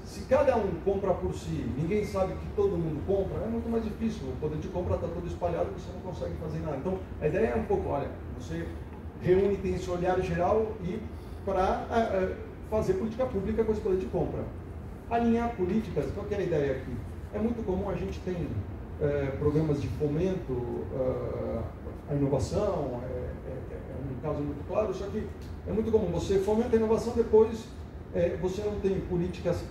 Se cada um compra por si, ninguém sabe que todo mundo compra, é muito mais difícil. O poder de compra está todo espalhado e você não consegue fazer nada. Então, a ideia é um pouco, olha, você reúne, tem esse olhar geral e para fazer política pública com esse poder de compra. Alinhar políticas, qual que é a ideia aqui? É muito comum, a gente tem programas de fomento à inovação, um caso muito claro, só que é muito comum, você fomenta a inovação, depois você não tem políticas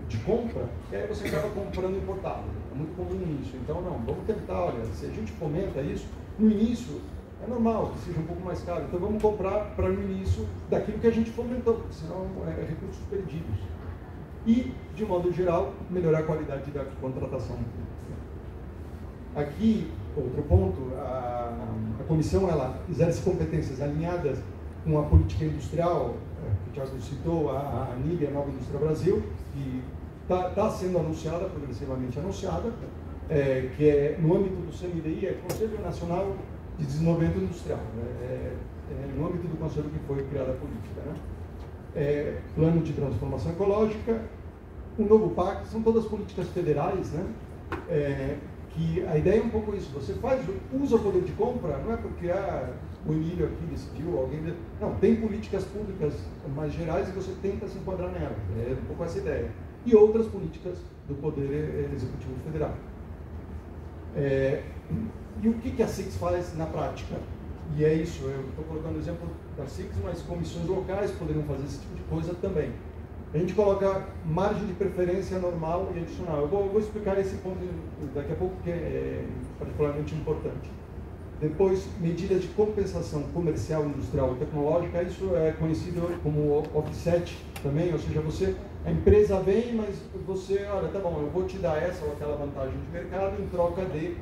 de compra, e aí você acaba comprando importado. É muito comum isso. Então, não, vamos tentar, olha, se a gente fomenta isso, no início é normal que seja um pouco mais caro, então vamos comprar para no início daquilo que a gente fomentou, porque senão é recursos perdidos. E, de modo geral, melhorar a qualidade da contratação. Aqui, outro ponto, a comissão ela exerce competências alinhadas com a política industrial, que o Thiago citou, a NIB, a Nova Indústria Brasil, que está sendo anunciada, progressivamente anunciada, que é no âmbito do CNDI, é Conselho Nacional de Desenvolvimento Industrial, no âmbito do conselho que foi criada a política, né? Plano de transformação ecológica, o novo PAC, são todas políticas federais, né? Que a ideia é um pouco isso, você usa o poder de compra, não é porque o Emílio aqui decidiu, alguém... Não, tem políticas públicas mais gerais e você tenta se enquadrar nelas, é um pouco essa ideia. E outras políticas do Poder Executivo Federal. E o que a SIX faz na prática? E é isso, eu estou colocando o exemplo da SIX, mas comissões locais poderiam fazer esse tipo de coisa também. A gente coloca margem de preferência normal e adicional. Eu vou explicar esse ponto daqui a pouco, que é particularmente importante. Depois, medidas de compensação comercial, industrial e tecnológica, isso é conhecido como offset também, ou seja, a empresa vem, mas você, olha, tá bom, eu vou te dar essa ou aquela vantagem de mercado em troca de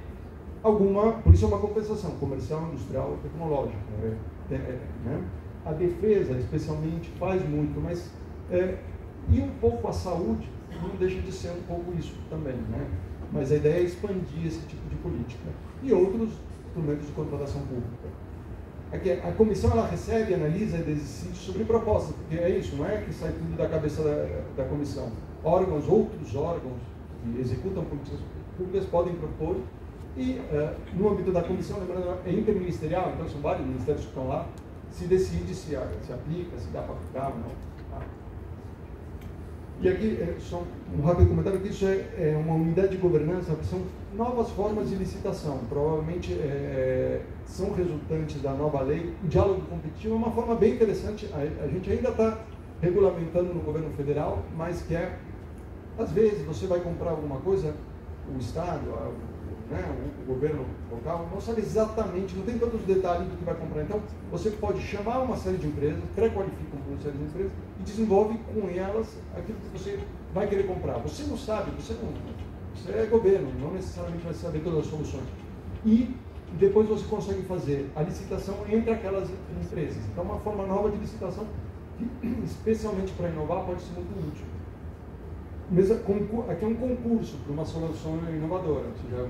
por isso é uma compensação comercial, industrial e tecnológica. Né? A defesa, especialmente, faz muito, mas e um pouco a saúde não deixa de ser um pouco isso também, né? Mas a ideia é expandir esse tipo de política e outros instrumentos de contratação pública. Aqui, a comissão ela recebe, analisa e decide sobre propostas. porque é isso, não é que sai tudo da cabeça da comissão. Outros órgãos que executam políticas públicas podem propor e, no âmbito da comissão, lembrando, é interministerial, então são vários ministérios que estão lá, se decide se aplica, se dá para aplicar ou não. Tá? E aqui, só um rápido comentário, que isso é uma unidade de governança, que são novas formas de licitação, provavelmente são resultantes da nova lei. O diálogo competitivo é uma forma bem interessante, a gente ainda está regulamentando no governo federal, mas que às vezes você vai comprar alguma coisa, o Estado, o governo local, não sabe exatamente, não tem todos os detalhes do que vai comprar. Então, você pode chamar uma série de empresas, pré-qualifica uma série de empresas e desenvolve com elas aquilo que você vai querer comprar. Você não sabe, você é governo, não necessariamente vai saber todas as soluções. E depois você consegue fazer a licitação entre aquelas empresas. Então, uma forma nova de licitação que, especialmente para inovar, pode ser muito útil. Aqui é um concurso para uma solução inovadora, ou seja,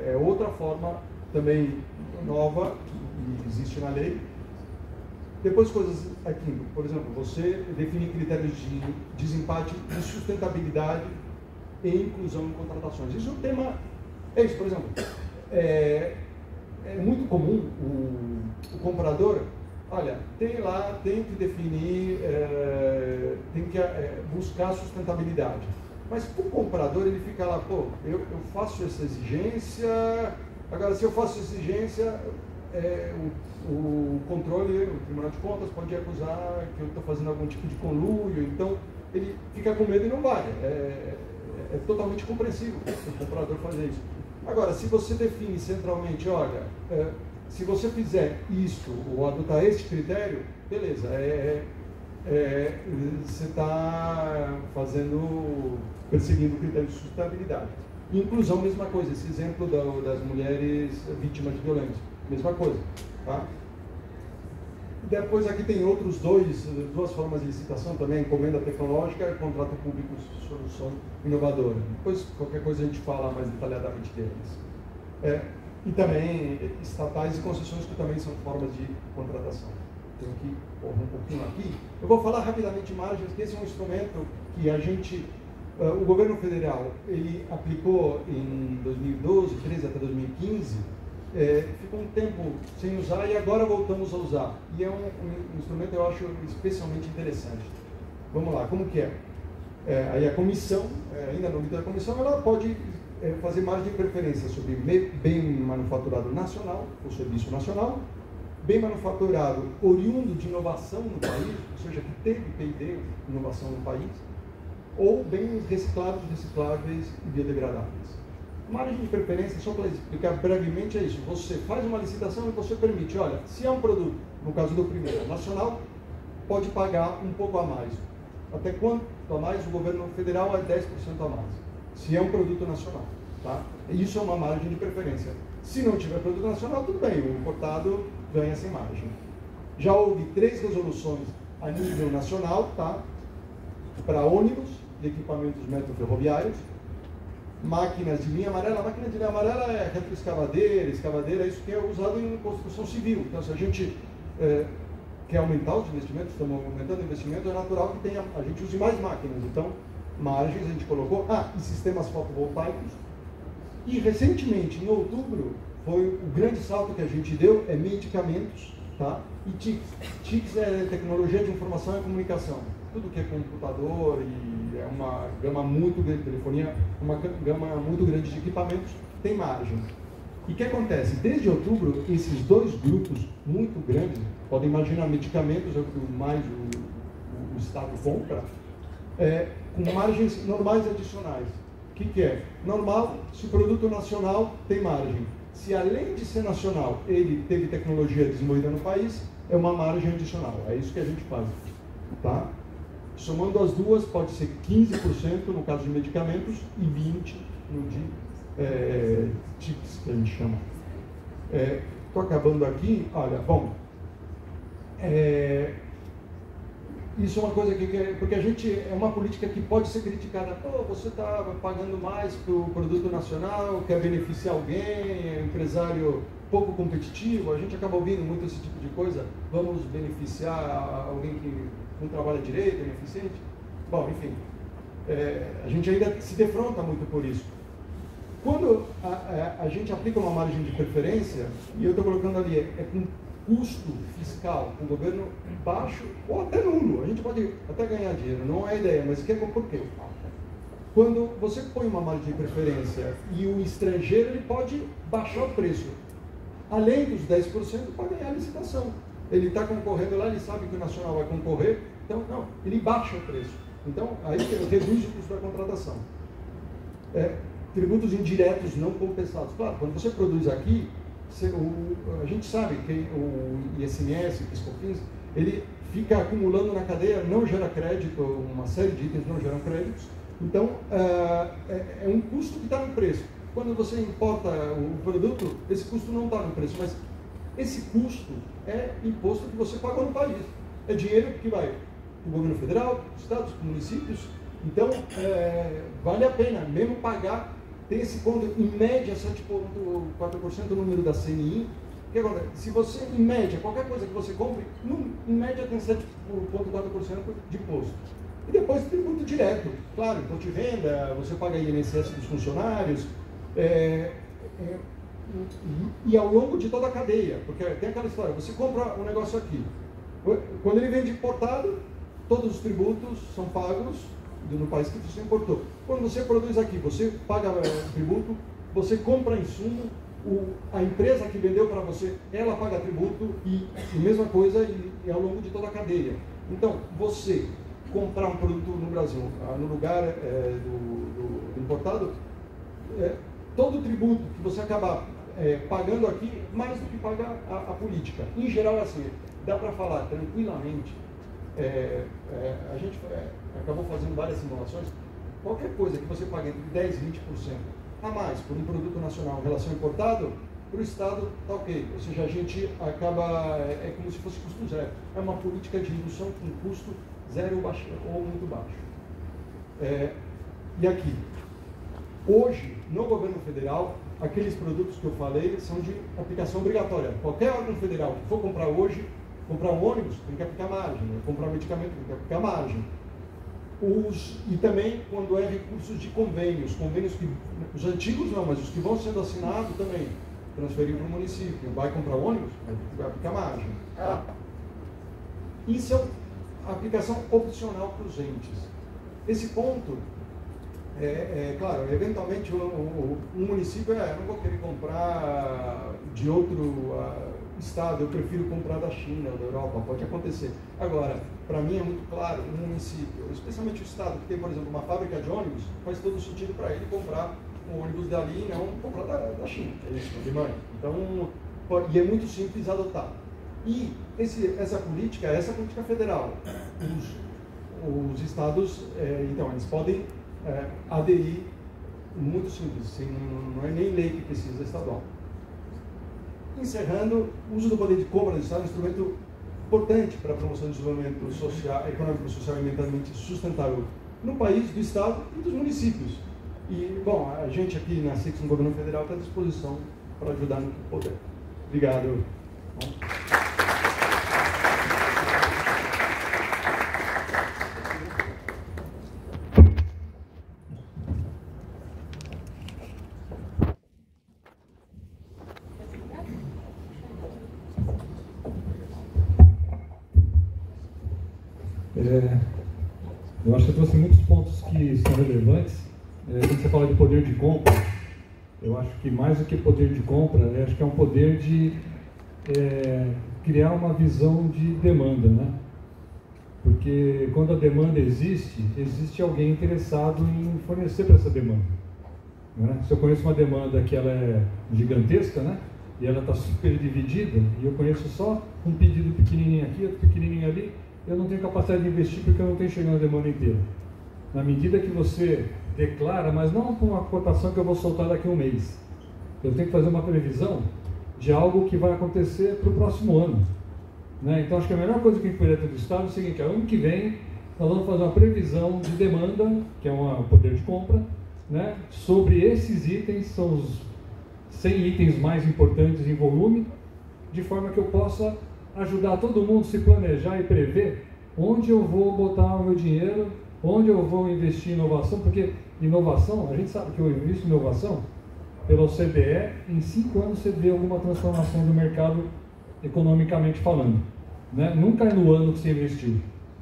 é outra forma também nova que existe na lei. Depois, coisas aqui, por exemplo, você definir critérios de desempate de sustentabilidade e inclusão em contratações. Isso é um tema, isso, por exemplo, é muito comum o comprador, olha, tem que definir, tem que buscar sustentabilidade. Mas para o comprador, ele fica lá, pô, eu faço essa exigência, agora se eu faço essa exigência, o controle, o Tribunal de Contas pode acusar que eu estou fazendo algum tipo de conluio, então ele fica com medo e não vai. É totalmente compreensível o comprador fazer isso. Agora, se você define centralmente, olha, se você fizer isto ou adotar este critério, beleza, você está perseguindo o critério de sustentabilidade. Inclusão, mesma coisa, esse exemplo das mulheres vítimas de violência, mesma coisa. Tá? Depois aqui tem duas formas de licitação também, encomenda tecnológica e contrato público solução inovadora. Depois, qualquer coisa a gente fala mais detalhadamente deles. E também estatais e concessões, que também são formas de contratação. Tenho que correr um pouquinho aqui. Eu vou falar rapidamente de margens, que esse é um instrumento que o governo federal, ele aplicou em 2012, 2013 até 2015, ficou um tempo sem usar e agora voltamos a usar. E é um instrumento que eu acho especialmente interessante. Vamos lá, como que é? Aí a comissão, ainda no âmbito da comissão, ela pode fazer margem de preferência sobre bem manufaturado nacional, ou serviço nacional, bem manufaturado oriundo de inovação no país, ou seja, que teve P&D, inovação no país, ou bens reciclados, recicláveis e biodegradáveis. Margem de preferência, só para explicar brevemente, é isso. Você faz uma licitação e você permite, olha, se é um produto, no caso do primeiro, nacional, pode pagar um pouco a mais. Até quanto a mais? O governo federal é 10% a mais. Se é um produto nacional. Tá? Isso é uma margem de preferência. Se não tiver produto nacional, tudo bem, o importado ganha sem margem. Já houve 3 resoluções a nível nacional, tá? Para ônibus e equipamentos metroferroviários, máquinas de linha amarela. A máquina de linha amarela é retroescavadeira, escavadeira, isso que é usado em construção civil. Então, se a gente quer aumentar os investimentos, estamos aumentando o investimento, é natural que a gente use mais máquinas. Então, margens a gente colocou, e sistemas fotovoltaicos. E recentemente, em outubro, foi o grande salto que a gente deu, medicamentos, tá? E TICs. TICs é tecnologia de informação e comunicação. Tudo que é computador e é uma gama muito grande de telefonia, uma gama muito grande de equipamentos, tem margem. E o que acontece? Desde outubro, esses 2 grupos muito grandes, podem imaginar, medicamentos é o que mais o Estado compra, com margens normais adicionais. O que é? Normal, se o produto nacional tem margem. Se além de ser nacional, ele teve tecnologia desenvolvida no país, é uma margem adicional. É isso que a gente faz. Tá? Somando as duas, pode ser 15% no caso de medicamentos e 20% no de TICs, que a gente chama. Estou acabando aqui. Olha, bom, isso é uma coisa porque a gente é uma política que pode ser criticada. Você está pagando mais para o produto nacional, quer beneficiar alguém, é empresário pouco competitivo, a gente acaba ouvindo muito esse tipo de coisa, vamos beneficiar alguém que não trabalha direito, é ineficiente. Bom, enfim, a gente ainda se defronta muito por isso. Quando a gente aplica uma margem de preferência, e eu estou colocando ali, é com custo fiscal, com o governo baixo ou até nulo, a gente pode até ganhar dinheiro, não é a ideia, mas por quê? Quando você põe uma margem de preferência e o estrangeiro ele pode baixar o preço, além dos 10% para ganhar a licitação. Ele está concorrendo lá, ele sabe que o nacional vai concorrer, então não, ele baixa o preço. Então aí reduz o custo da contratação. Tributos indiretos não compensados. Claro, quando você produz aqui, a gente sabe que o ICMS, o PIS/COFINS, ele fica acumulando na cadeia, não gera crédito, uma série de itens não geram créditos. Então, é um custo que está no preço. Quando você importa o produto, esse custo não está no preço, mas esse custo é imposto que você pagou no país. É dinheiro que vai para o governo federal, para os estados, para os municípios. Então, vale a pena mesmo pagar. Tem esse ponto, em média, 7,4% o número da CNI. Que agora, se você, em média, qualquer coisa que você compre, em média tem 7,4% de imposto. E depois tributo direto, claro, imposto de venda, você paga INSS dos funcionários, e ao longo de toda a cadeia, porque tem aquela história, você compra um negócio aqui, quando ele vem de importado, todos os tributos são pagos no país que você importou. Quando você produz aqui, você paga tributo, você compra insumo, a empresa que vendeu para você, ela paga tributo, e mesma coisa e ao longo de toda a cadeia. Então, você comprar um produto no Brasil, no lugar do importado, todo o tributo que você acabar pagando aqui, mais do que paga a política. Em geral, é assim, dá para falar tranquilamente, a gente acabou fazendo várias simulações, qualquer coisa que você pague entre 10% e 20% a mais por um produto nacional em relação ao importado, para o Estado está ok. Ou seja, a gente acaba, é como se fosse custo zero. É uma política de indução com custo zero ou muito baixo. E aqui, hoje, no governo federal, aqueles produtos que eu falei são de aplicação obrigatória. Qualquer órgão federal que for comprar hoje, comprar um ônibus, tem que aplicar margem. Né? Comprar um medicamento, tem que aplicar margem. E também quando é recursos de convênios que, os antigos não, mas os que vão sendo assinados também, transferir para o município, vai comprar ônibus, vai aplicar margem. Tá? Isso é a aplicação opcional para os entes. Esse ponto, claro, eventualmente um município, não vou querer comprar de outro estado, eu prefiro comprar da China ou da Europa, pode acontecer. Agora, para mim é muito claro, um município, especialmente o estado que tem, por exemplo, uma fábrica de ônibus, faz todo sentido para ele comprar um ônibus dali e não comprar da China, da Alemanha. Então, e é muito simples adotar. E essa política federal. Os estados, então, eles podem aderir muito simples, não é nem lei que precisa estadual. Encerrando, o uso do poder de compra do Estado é um instrumento importante para a promoção do desenvolvimento social, econômico, social e ambientalmente sustentável no país, do Estado e dos municípios. E, bom, a gente aqui na SIX, no Governo Federal, está à disposição para ajudar no que puder. Obrigado. Eu acho que eu trouxe muitos pontos que são relevantes. Quando você fala de poder de compra, eu acho que mais do que poder de compra, acho que é um poder de criar uma visão de demanda, né? Porque quando a demanda existe alguém interessado em fornecer para essa demanda. Né? Se eu conheço uma demanda que ela é gigantesca, né? E ela está super dividida, e eu conheço só um pedido pequenininho aqui, outro pequenininho ali, eu não tenho capacidade de investir porque eu não tenho chegado a demanda inteira. Na medida que você declara, mas não com uma cotação que eu vou soltar daqui a um mês. Eu tenho que fazer uma previsão de algo que vai acontecer para o próximo ano. Né? Então, acho que a melhor coisa que a gente poderia ter do Estado é o seguinte: ano que vem, nós vamos fazer uma previsão de demanda, que é um poder de compra, né? Sobre esses itens, são os 100 itens mais importantes em volume, de forma que eu possa ajudar todo mundo a se planejar e prever onde eu vou botar o meu dinheiro, onde eu vou investir em inovação, porque inovação, a gente sabe que eu invisto em inovação, pela OCDE, em 5 anos você vê alguma transformação do mercado economicamente falando. Né? Nunca é no ano que você investiu.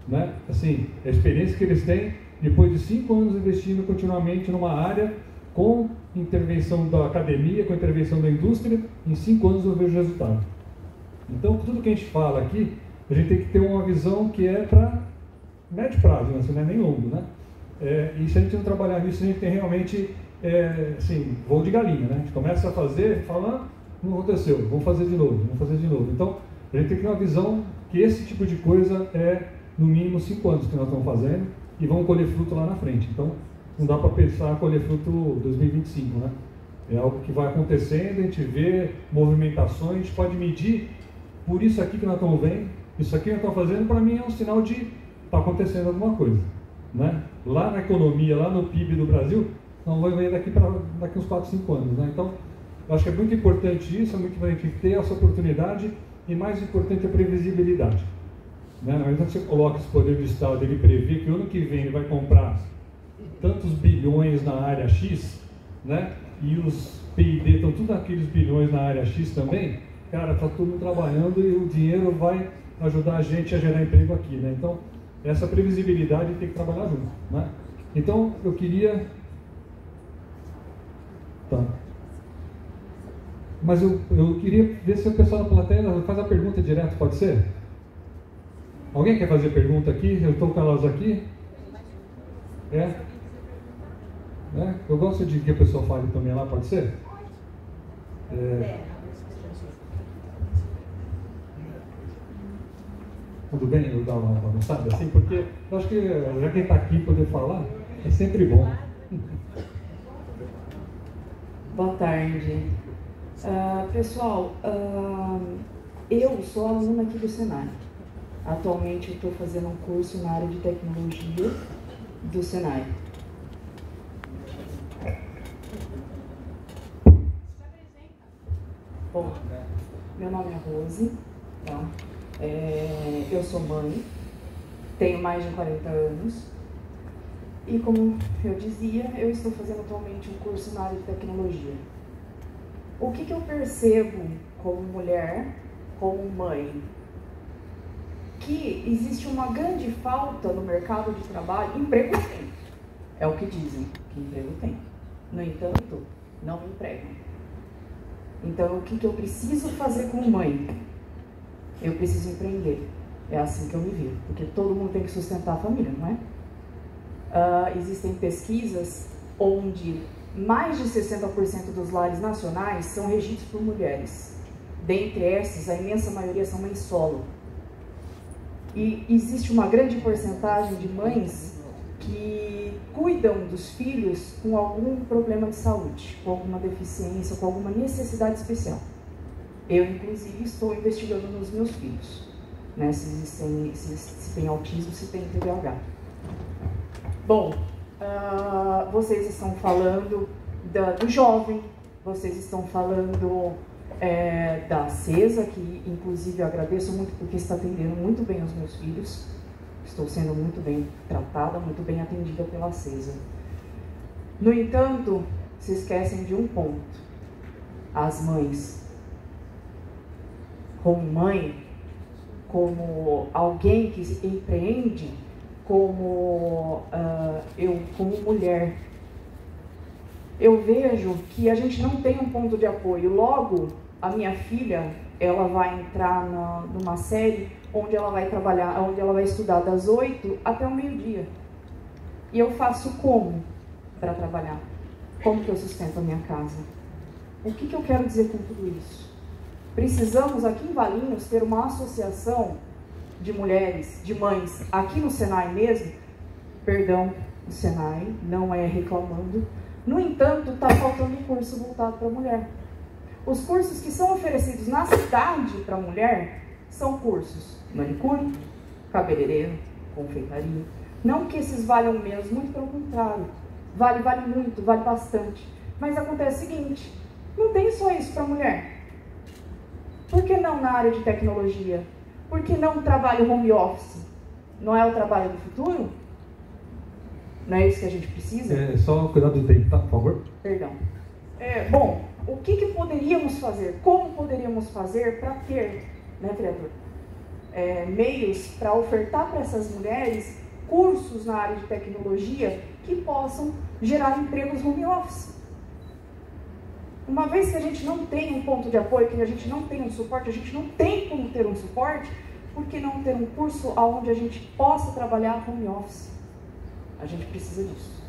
Né? Assim, a experiência que eles têm, depois de 5 anos investindo continuamente numa área, com intervenção da academia, com intervenção da indústria, em 5 anos eu vejo resultado. Então, tudo que a gente fala aqui, a gente tem que ter uma visão que é para médio prazo, né? Isso não é nem longo, né? E se a gente não trabalhar nisso, a gente tem realmente, assim, voo de galinha, né? A gente começa a fazer, fala, não aconteceu, vamos fazer de novo, vamos fazer de novo. Então, a gente tem que ter uma visão que esse tipo de coisa é, no mínimo, 5 anos que nós estamos fazendo e vamos colher fruto lá na frente. Então, não dá para pensar colher fruto 2025, né? É algo que vai acontecendo, a gente vê movimentações, a gente pode medir por isso aqui que nós estamos vendo, isso aqui que nós estamos fazendo, para mim é um sinal de está acontecendo alguma coisa. Né? Lá na economia, lá no PIB do Brasil, não vai ver daqui uns 4, 5 anos. Né? Então, eu acho que é muito importante isso, é muito importante ter essa oportunidade e mais importante a previsibilidade. Né? Na verdade, você coloca esse poder do Estado, ele prevê que o ano que vem ele vai comprar tantos bilhões na área X, né? E os PID estão tudo naqueles bilhões na área X também, cara, está todo mundo trabalhando e o dinheiro vai ajudar a gente a gerar emprego aqui, né? Então, essa previsibilidade tem que trabalhar junto, né? Então, eu queria... Tá. Mas eu queria ver se o pessoal da plateia faz a pergunta direto, pode ser? Alguém quer fazer pergunta aqui? Eu estou com elas aqui. Eu gosto de que a pessoa fale também lá, pode ser? Tudo bem eu dar uma bagunçada assim? Porque eu acho que já quem está aqui poder falar é sempre bom. Boa tarde. Pessoal, eu sou aluna aqui do Senai. Atualmente eu estou fazendo um curso na área de tecnologia do Senai. Bom, meu nome é Rose, tá? Eu sou mãe, tenho mais de 40 anos e, como eu dizia, eu estou fazendo atualmente um curso na área de tecnologia. O que eu percebo como mulher, como mãe? Que existe uma grande falta no mercado de trabalho. Emprego tem, é o que dizem, que emprego tem. No entanto, não me empregam. Então, o que eu preciso fazer como mãe? Eu preciso empreender. É assim que eu me vejo, porque todo mundo tem que sustentar a família, não é? Existem pesquisas onde mais de 60% dos lares nacionais são regidos por mulheres. Dentre essas, a imensa maioria são mães solo. E existe uma grande porcentagem de mães que cuidam dos filhos com algum problema de saúde, com alguma deficiência, com alguma necessidade especial. Eu, inclusive, estou investigando nos meus filhos, né, se tem autismo, se tem TDAH. Bom, vocês estão falando do jovem, vocês estão falando da CESA, que inclusive eu agradeço muito porque está atendendo muito bem os meus filhos. Estou sendo muito bem tratada, muito bem atendida pela CESA. No entanto, se esquecem de um ponto. As mães, como mãe, como alguém que empreende, como eu, como mulher, eu vejo que a gente não tem um ponto de apoio. Logo, a minha filha, ela vai entrar numa série onde ela vai trabalhar, onde ela vai estudar das 8 até o meio-dia. E eu faço como para trabalhar? Como que eu sustento a minha casa? O que eu quero dizer com tudo isso? Precisamos aqui em Valinhos ter uma associação de mulheres, de mães, aqui no Senai mesmo, perdão, o Senai não é reclamando, no entanto, está faltando um curso voltado para a mulher. Os cursos que são oferecidos na cidade para a mulher são cursos manicure, cabeleireiro, confeitaria. Não que esses valham menos, muito pelo contrário. Vale muito, vale bastante. Mas acontece o seguinte, Não tem só isso para mulher. Por que não na área de tecnologia? Por que não trabalho home office? Não é o trabalho do futuro? Não é isso que a gente precisa? Só cuidar do tempo, tá? Por favor. Perdão. Bom, o que poderíamos fazer? Como poderíamos fazer para ter, né, vereador, meios para ofertar para essas mulheres cursos na área de tecnologia que possam gerar empregos home office? Uma vez que a gente não tem um ponto de apoio, que a gente não tem um suporte, a gente não tem como ter um suporte, por que não ter um curso onde a gente possa trabalhar home office? A gente precisa disso.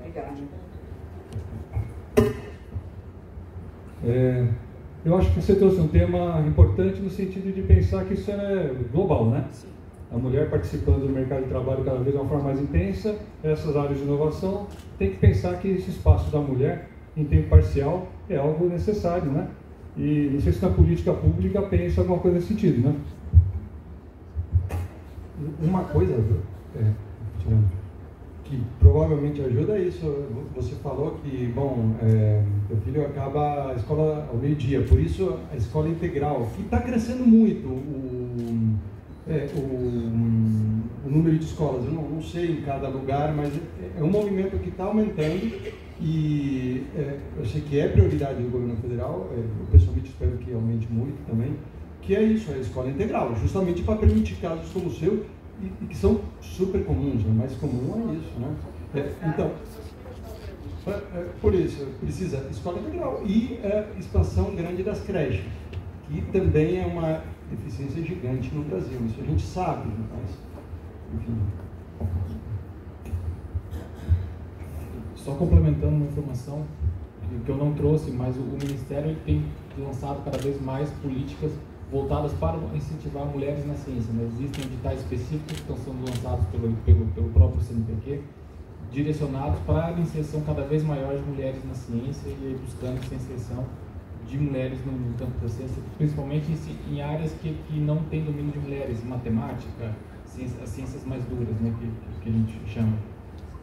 Obrigada. Eu acho que você trouxe um tema importante no sentido de pensar que isso é global, né? A mulher participando do mercado de trabalho cada vez de uma forma mais intensa, essas áreas de inovação, tem que pensar que esse espaço da mulher em tempo parcial é algo necessário, né? E não sei se na política pública pensa alguma coisa nesse sentido, né? Uma coisa que provavelmente ajuda é isso. Você falou que, bom, teu filho acaba a escola ao meio-dia, por isso a escola integral, que está crescendo muito o número de escolas. Eu não sei em cada lugar, mas é um movimento que está aumentando e eu sei que é prioridade do governo federal. Eu pessoalmente espero que aumente muito também, que é isso, a escola integral, justamente para permitir casos como o seu, e que são super comuns, o mais comum é isso, né? Então, por isso, precisa escola integral e expansão grande das creches, que também é uma deficiência gigante no Brasil, isso a gente sabe, mas, enfim. Só complementando uma informação que eu não trouxe, mas o Ministério ele tem lançado cada vez mais políticas voltadas para incentivar mulheres na ciência, né? Existem editais específicos que estão sendo lançados pelo próprio CNPq, direcionados para a inserção cada vez maior de mulheres na ciência e aí buscando essa inserção de mulheres no campo da ciência, principalmente em áreas que não tem domínio de mulheres, matemática, as ciências mais duras, né, que a gente chama.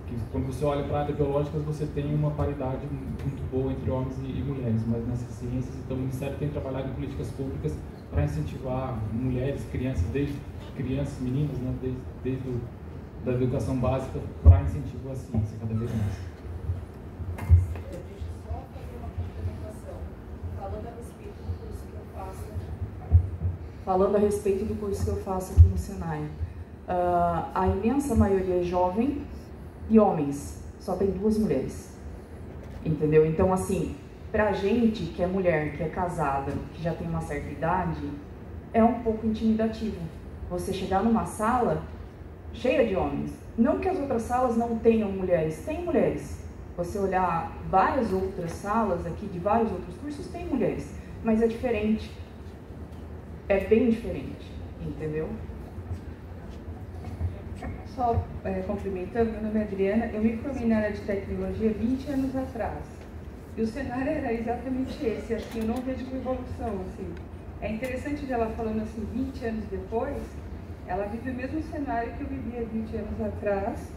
Que quando você olha para a área biológica, você tem uma paridade muito boa entre homens e mulheres, mas nessas ciências, então o Ministério tem trabalhado em políticas públicas para incentivar mulheres, crianças, desde crianças, meninas, né, desde da educação básica, para incentivo à ciência cada vez mais. Só fazer uma complementação, falando a respeito do curso que eu faço. Falando a respeito do curso que eu faço aqui no Senai, a imensa maioria é jovem e homens, só tem 2 mulheres, entendeu? Então, assim, pra gente que é mulher, que é casada, que já tem uma certa idade, é um pouco intimidativo você chegar numa sala cheia de homens. Não que as outras salas não tenham mulheres, tem mulheres. Você olhar várias outras salas aqui de vários outros cursos, tem mulheres, mas é diferente, é bem diferente, entendeu? Só complementando, meu nome é Adriana, eu me formei na área de tecnologia 20 anos atrás. E o cenário era exatamente esse, assim, eu não vejo uma evolução, assim. É interessante ver ela falando assim, 20 anos depois, ela vive o mesmo cenário que eu vivia 20 anos atrás,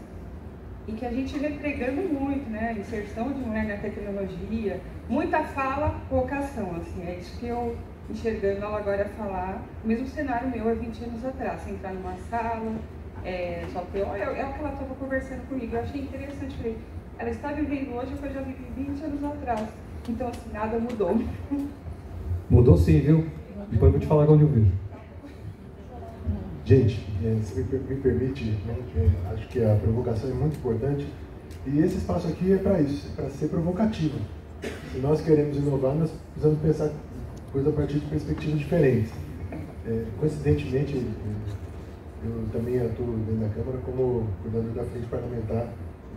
e que a gente vê pregando muito, né, inserção de mulher na tecnologia, muita fala, pouca ação, assim, é isso que eu enxergando ela agora falar, o mesmo cenário meu há 20 anos atrás, você entrar numa sala, só que é o que ela estava conversando comigo, eu achei interessante, falei, ela está vivendo hoje o que eu já vivi 20 anos atrás, então assim, nada mudou. Mudou sim, viu? Depois eu vou te falar onde eu vejo. Gente, se me permite, né, acho que a provocação é muito importante e esse espaço aqui é para isso, é para ser provocativo. Se nós queremos inovar, nós precisamos pensar coisas a partir de perspectivas diferentes. Coincidentemente, eu também atuo dentro da Câmara como coordenador da Frente Parlamentar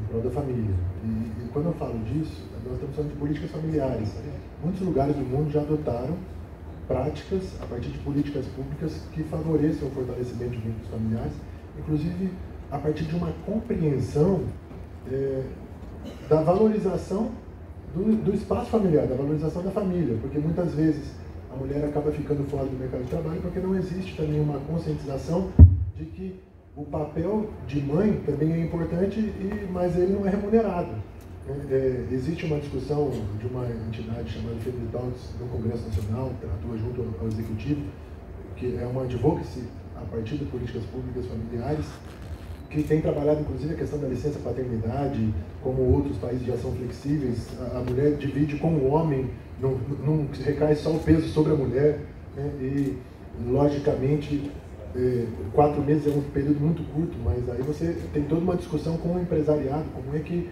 em prol da família. E quando eu falo disso, nós estamos falando de políticas familiares. Muitos lugares do mundo já adotaram práticas a partir de políticas públicas que favoreçam o fortalecimento de vínculos familiares, inclusive a partir de uma compreensão da valorização do espaço familiar, da valorização da família, porque muitas vezes a mulher acaba ficando fora do mercado de trabalho porque não existe também uma conscientização de que o papel de mãe também é importante, mas ele não é remunerado. Existe uma discussão de uma entidade chamada Family Talks no Congresso Nacional, que atua junto ao Executivo, que é uma advocacy a partir de políticas públicas familiares, que tem trabalhado inclusive a questão da licença paternidade, como outros países já são flexíveis, a mulher divide com o homem, não recai só o peso sobre a mulher, né? E logicamente 4 meses é um período muito curto, mas aí você tem toda uma discussão com o empresariado, como é que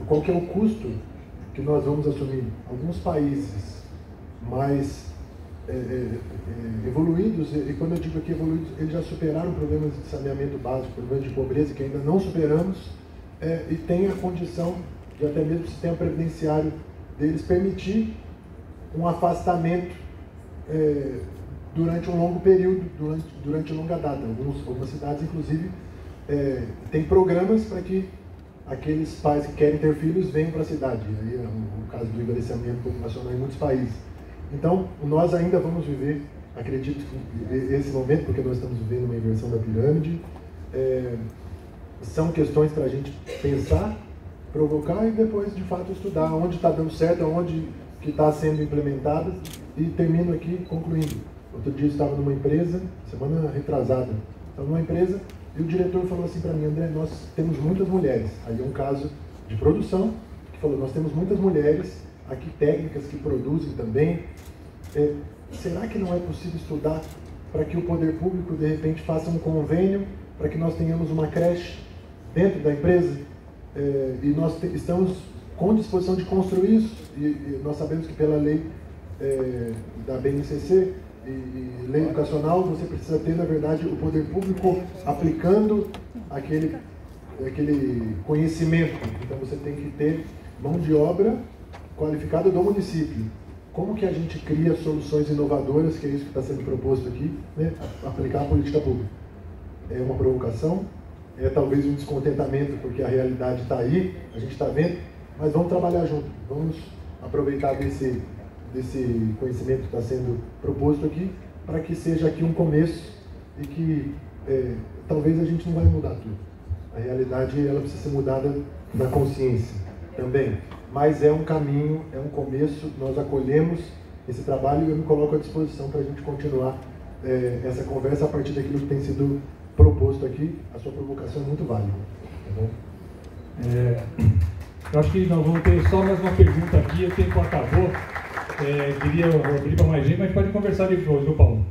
qual que é o custo que nós vamos assumir. Alguns países mais evoluídos, e quando eu digo aqui evoluídos, eles já superaram problemas de saneamento básico, problemas de pobreza que ainda não superamos, e tem a condição de até mesmo o sistema previdenciário deles permitir um afastamento durante um longo período, durante longa data. Algumas cidades, inclusive, têm programas para que aqueles pais que querem ter filhos venham para a cidade. Aí é o caso do envelhecimento populacional em muitos países. Então, nós ainda vamos viver, acredito, esse momento, porque nós estamos vivendo uma inversão da pirâmide. São questões para a gente pensar, provocar e depois, de fato, estudar onde está dando certo, onde que está sendo implementado. E termino aqui concluindo. Outro dia eu estava numa empresa, semana retrasada, estava numa empresa e o diretor falou assim para mim: André, nós temos muitas mulheres. Aí é um caso de produção, que falou: nós temos muitas mulheres aqui, técnicas que produzem também. Será que não é possível estudar para que o poder público, de repente, faça um convênio para que nós tenhamos uma creche dentro da empresa? E nós estamos com disposição de construir isso, e nós sabemos que pela lei da BNCC e lei educacional, você precisa ter, na verdade, o poder público aplicando aquele conhecimento. Então você tem que ter mão de obra qualificada do município. Como que a gente cria soluções inovadoras, que é isso que está sendo proposto aqui, né? Aplicar a política pública? É uma provocação, é talvez um descontentamento, porque a realidade está aí, a gente está vendo, mas vamos trabalhar junto, vamos aproveitar desse conhecimento que está sendo proposto aqui, para que seja aqui um começo e que talvez a gente não vai mudar tudo. A realidade, ela precisa ser mudada na consciência também. Mas é um caminho, é um começo, nós acolhemos esse trabalho e eu me coloco à disposição para a gente continuar essa conversa a partir daquilo que tem sido proposto aqui. A sua provocação é muito válida. Tá bom? Eu acho que nós vamos ter só mais uma pergunta aqui, o tempo acabou. Queria abrir para mais gente, mas pode conversar depois, viu, Paulo?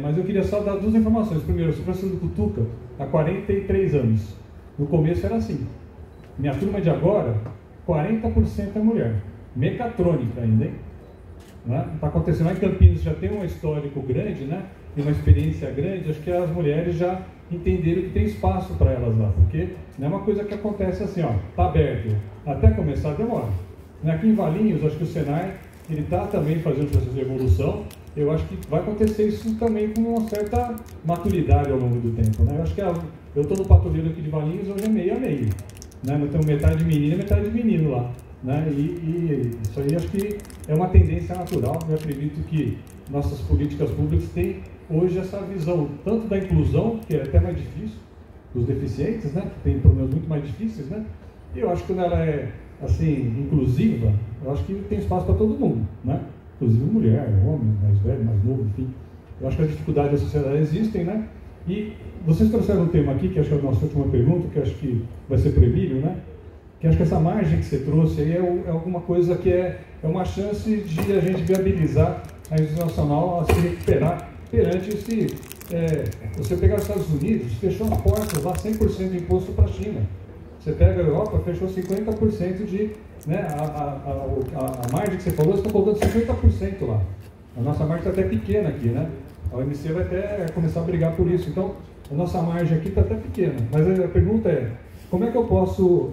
Mas eu queria só dar 2 informações. Primeiro, eu sou professor do Cutuca há 43 anos. No começo era assim. Minha turma de agora, 40% é mulher. Mecatrônica ainda, hein? Está acontecendo lá em Campinas, já tem um histórico grande, né? Tem uma experiência grande. Acho que as mulheres já entenderam que tem espaço para elas lá, porque não é uma coisa que acontece assim, ó, está aberto. Até começar demora. Aqui em Valinhos, acho que o Senai ele está também fazendo um processo de evolução. Eu acho que vai acontecer isso também com uma certa maturidade ao longo do tempo, né? Eu acho que eu estou no patrulheiro aqui de Valinhos, hoje é meio a meio, né? Nós temos metade menina e metade menino lá, né? E isso aí acho que é uma tendência natural. Eu acredito que nossas políticas públicas têm hoje essa visão tanto da inclusão, que é até mais difícil, dos deficientes, né? Que tem problemas muito mais difíceis, né? E eu acho que quando ela é assim, inclusiva, eu acho que tem espaço para todo mundo, né? Inclusive mulher, homem, mais velho, mais novo, enfim. Eu acho que as dificuldades da sociedade existem, né? E vocês trouxeram um tema aqui, que acho que é a nossa última pergunta, que acho que vai ser para o Emílio, né? Que acho que essa margem que você trouxe aí é alguma coisa que é uma chance de a gente viabilizar a indústria nacional a se recuperar perante esse... você pegar os Estados Unidos, fechou as portas lá 100% de imposto para a China. Você pega a Europa, fechou 50% de... Né, a margem que você falou, você está colocando 50% lá. A nossa margem está até pequena aqui, né? A OMC vai até começar a brigar por isso. Então, a nossa margem aqui está até pequena. Mas a pergunta é, como é que eu posso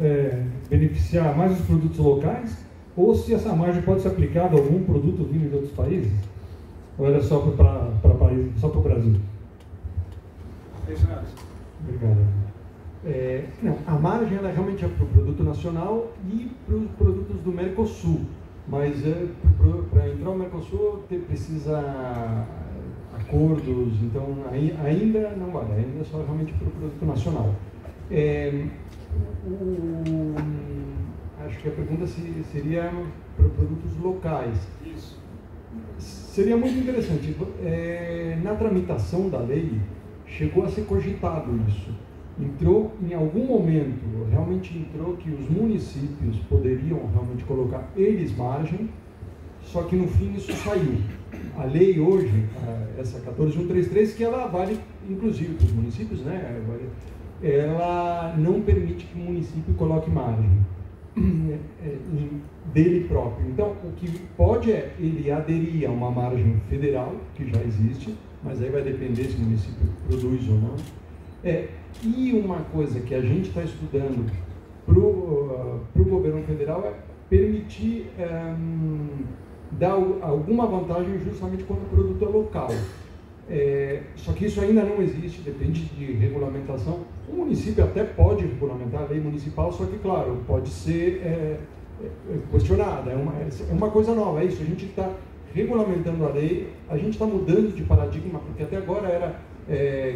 beneficiar mais os produtos locais? Ou se essa margem pode ser aplicada a algum produto vindo de outros países? Ou era só para o Brasil? Obrigado. Não, a margem ela realmente é para o produto nacional e para os produtos do Mercosul, mas para entrar no Mercosul precisa acordos, então ainda não vale, ainda é só realmente para o produto nacional. Acho que a pergunta seria para produtos locais. Isso. Seria muito interessante. Na tramitação da lei, chegou a ser cogitado isso. Entrou, em algum momento, realmente entrou que os municípios poderiam realmente colocar eles margem, só que no fim isso saiu. A lei hoje, essa 14.133, que ela vale inclusive para os municípios, né? Ela não permite que o município coloque margem dele próprio. Então, o que pode é ele aderir a uma margem federal, que já existe, mas aí vai depender se o município produz ou não. E uma coisa que a gente está estudando para o governo federal é permitir dar alguma vantagem justamente quando o produto é local. Só que isso ainda não existe, depende de regulamentação. O município até pode regulamentar a lei municipal, só que, claro, pode ser questionada. É uma coisa nova, é isso. A gente está regulamentando a lei, a gente está mudando de paradigma, porque até agora era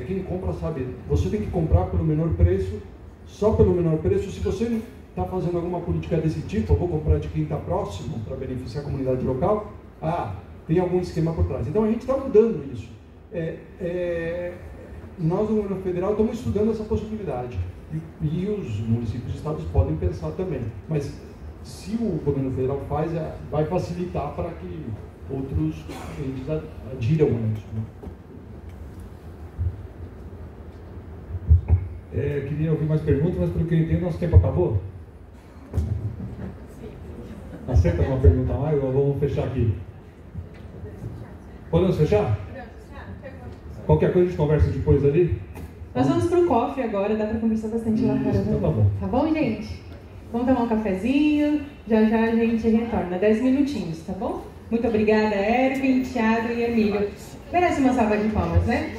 quem compra sabe, você tem que comprar pelo menor preço, só pelo menor preço. Se você está fazendo alguma política desse tipo, eu vou comprar de quem está próximo para beneficiar a comunidade local, tem algum esquema por trás. Então a gente está mudando isso. Nós, no governo federal, estamos estudando essa possibilidade. E os municípios e estados podem pensar também. Mas se o governo federal faz, vai facilitar para que outros entes adiram a isso, né? Queria ouvir mais perguntas, mas pelo que eu entendo, nosso tempo acabou. Aceita uma pergunta a mais ou vamos fechar aqui? Podemos fechar? Qualquer coisa a gente conversa depois ali? Nós vamos pro coffee agora, dá para conversar bastante lá fora. Então tá bom. Tá bom, gente? Vamos tomar um cafezinho, já a gente retorna, 10 minutinhos, tá bom? Muito obrigada, Erwin, Thiago e Emílio. Merece uma salva de palmas, né?